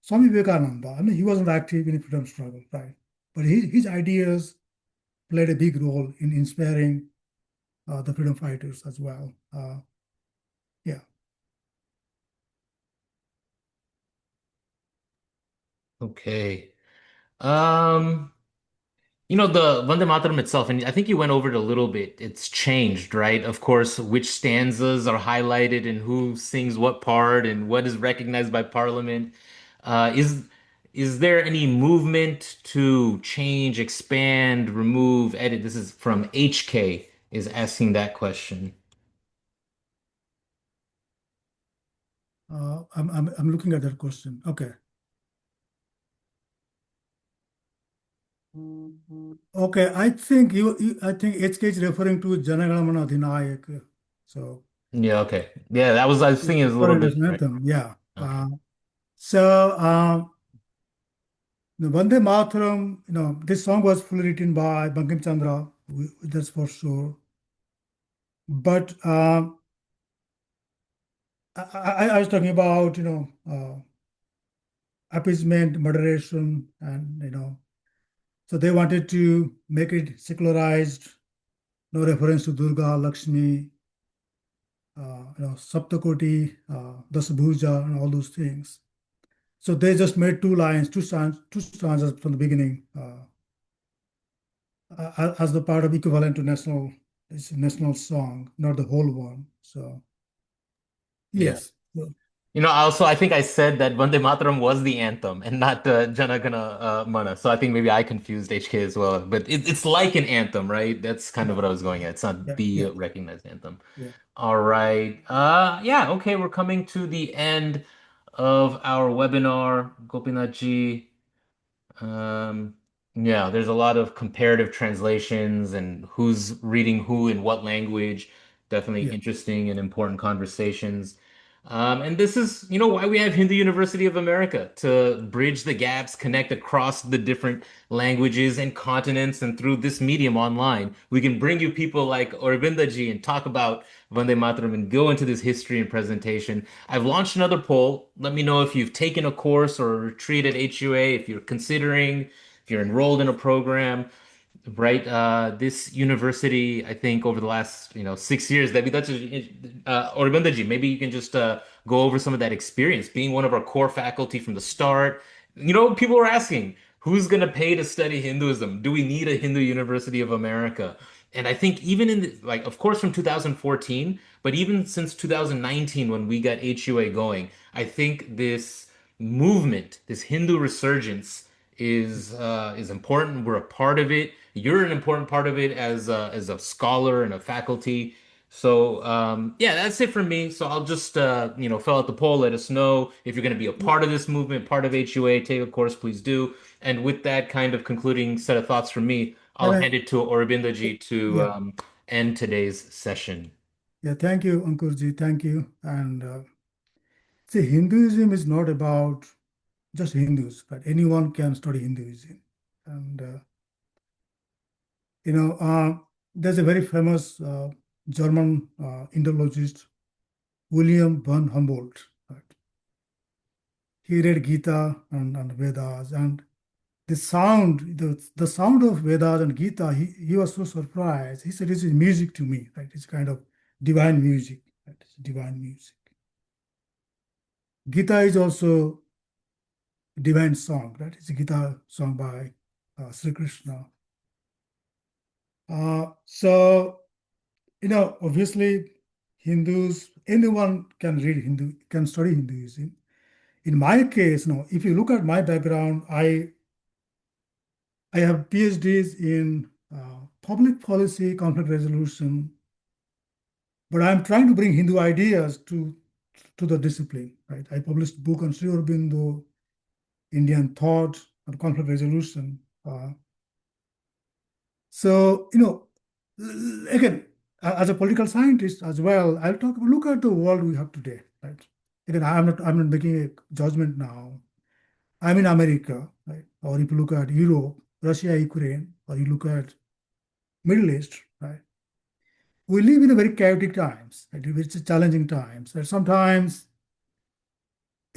Swami Vivekananda. I mean, he wasn't active in the freedom struggle, right? But his ideas played a big role in inspiring the freedom fighters as well. Yeah. Okay. Um, the Vande Mataram itself, and I think you went over it a little bit. It's changed, right? Of course, which stanzas are highlighted and who sings what part and what is recognized by Parliament. Uh, is is there any movement to change, expand, remove, edit? This is from HK is asking that question. I'm looking at that question. Okay. Okay. I think HK is referring to Janagalamana Adhinayak. So Yeah, okay. Yeah, that was I was thinking it was a little foreign bit national right. anthem. Yeah. Okay. So The Vande Mataram, this song was fully written by Bankim Chandra, that's for sure. But I was talking about, appeasement, moderation, and so they wanted to make it secularized, no reference to Durga, Lakshmi, Saptakoti, Dasabhuja, and all those things. So they just made two lines, two stanzas from the beginning, as the part of equivalent to national, it's a national song, not the whole one. So Yeah. yes, so, Also, I think I said that Vande Mataram was the anthem and not Jana Gana Mana. So I think maybe I confused HK as well. But it's like an anthem, right? That's kind of yeah, what I was going at. It's not yeah, the yeah, recognized anthem. yeah, All right. Yeah, okay, we're coming to the end of our webinar. Gopinath um, yeah, there's a lot of comparative translations and who's reading who in what language. Definitely yeah. interesting and important conversations. And this is, why we have Hindu University of America to bridge the gaps, connect across the different languages and continents. And through this medium online, we can bring you people like Aurobindo and talk about Vande Mataram and go into this history and presentation. I've launched another poll. Let me know if you've taken a course or a retreat at HUA, if you're considering, if you're enrolled in a program, right? This university, I think over the last, 6 years, that we Aurobindo maybe you can just go over some of that experience, being one of our core faculty from the start. People are asking, who's going to pay to study Hinduism? Do we need a Hindu University of America? And I think even like, of course, from 2014, but even since 2019, when we got HUA going, I think this movement, this Hindu resurgence, is important. We're a part of it. You're an important part of it as a scholar and a faculty. So yeah, that's it for me. So I'll just fill out the poll. Let us know if you're going to be a part of this movement, part of HUA. Take a course, please do. And with that kind of concluding set of thoughts from me, I'll And hand it to Aurobindo to yeah, end today's session. yeah. Thank you, Ankurji. Thank you. And see, Hinduism is not about just Hindus, but anyone can study Hinduism. And you know, uh, there's a very famous German Indologist, William von Humboldt. Right? He read Gita and Vedas, and the sound of Vedas and Gita, he was so surprised. He said, "This is music to me, right? It's kind of divine music, right? It's divine music." Gita is also a divine song, right? It's a Gita song by Sri Krishna. So obviously, Hindus, anyone can read Hindu, can study Hinduism. In my case, if you look at my background, I have PhDs in public policy, conflict resolution, but I'm trying to bring Hindu ideas to the discipline, right? I published a book on Sri Aurobindo, Indian thought, and conflict resolution. So, again, as a political scientist as well, look at the world we have today, right? Again, I'm not making a judgment now. I'm in America, right? Or if you look at Europe, Russia, Ukraine, or you look at Middle East, right? We live in a very chaotic times, right? It's challenging times. And sometimes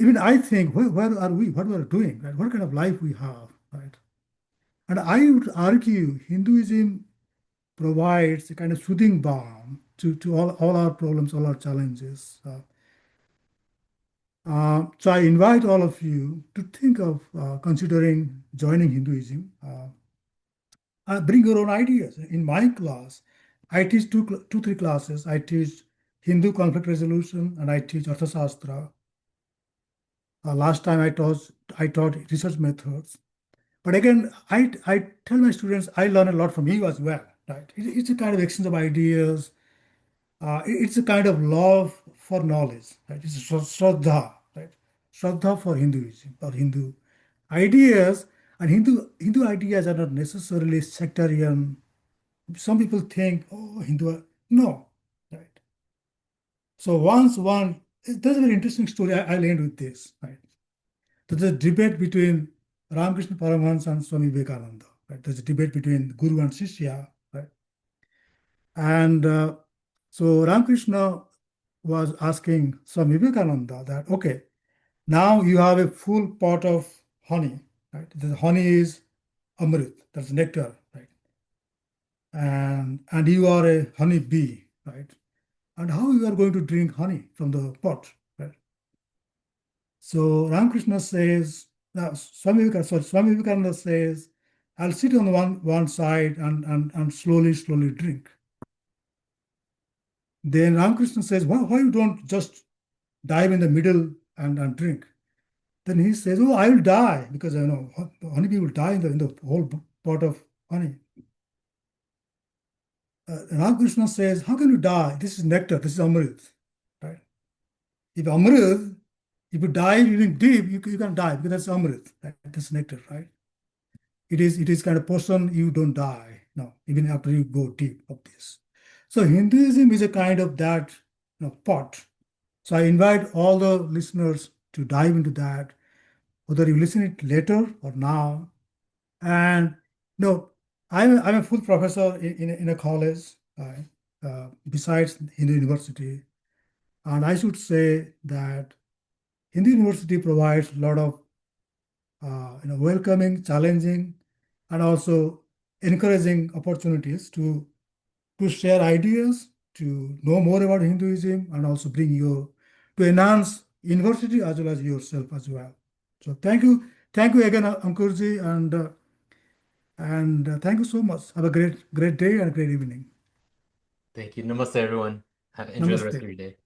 even I think, where are we? What we are doing, right? What kind of life we have, right? And I would argue Hinduism provides a kind of soothing balm to all our problems, all our challenges. So I invite all of you to think of considering joining Hinduism. Bring your own ideas. In my class, I teach two, three classes. I teach Hindu conflict resolution and I teach Arthashastra. Last time I taught research methods. But again, I tell my students I learn a lot from you as well. Right? It's a kind of exchange of ideas. It's a kind of love for knowledge. Right? It's a shraddha. Right? Shraddha for Hinduism or Hindu ideas. And Hindu ideas are not necessarily sectarian. Some people think, oh, Hindu. No, right. So there's a very interesting story. I'll end with this. Right. There's a debate between Ramakrishna Paramahansa and Swami Vivekananda. Right? There's a debate between Guru and Shishya. Right? And so Ramakrishna was asking Swami Vivekananda that, okay, now you have a full pot of honey. Right? The honey is Amrit, that's nectar, right? And you are a honey bee, right? And how you are going to drink honey from the pot, right? So Ramakrishna says, Swami Vivekananda says, I'll sit on one side and slowly drink. Then Ramakrishna says, why you don't just dive in the middle and drink? Then he says, oh, I will die because honeybee will die in the whole pot of honey. Ramakrishna says, how can you die? This is nectar, this is Amrit, right? If Amrit, if you dive even deep, you can die because that's Amrit, right? That's nectar, right? It is kind of poison, you don't die, no, even after you go deep of this. So Hinduism is a kind of that pot. So I invite all the listeners to dive into that, whether you listen it later or now. And no, I'm a full professor in a college, besides Hindu University. And I should say that Hindu University provides a lot of welcoming, challenging, and also encouraging opportunities to share ideas, to know more about Hinduism, and also to enhance university as well as yourself as well. So thank you again, Ankurji, and thank you so much. Have a great day and a great evening. Thank you. Namaste, everyone. Enjoy the rest of Namaste. your day.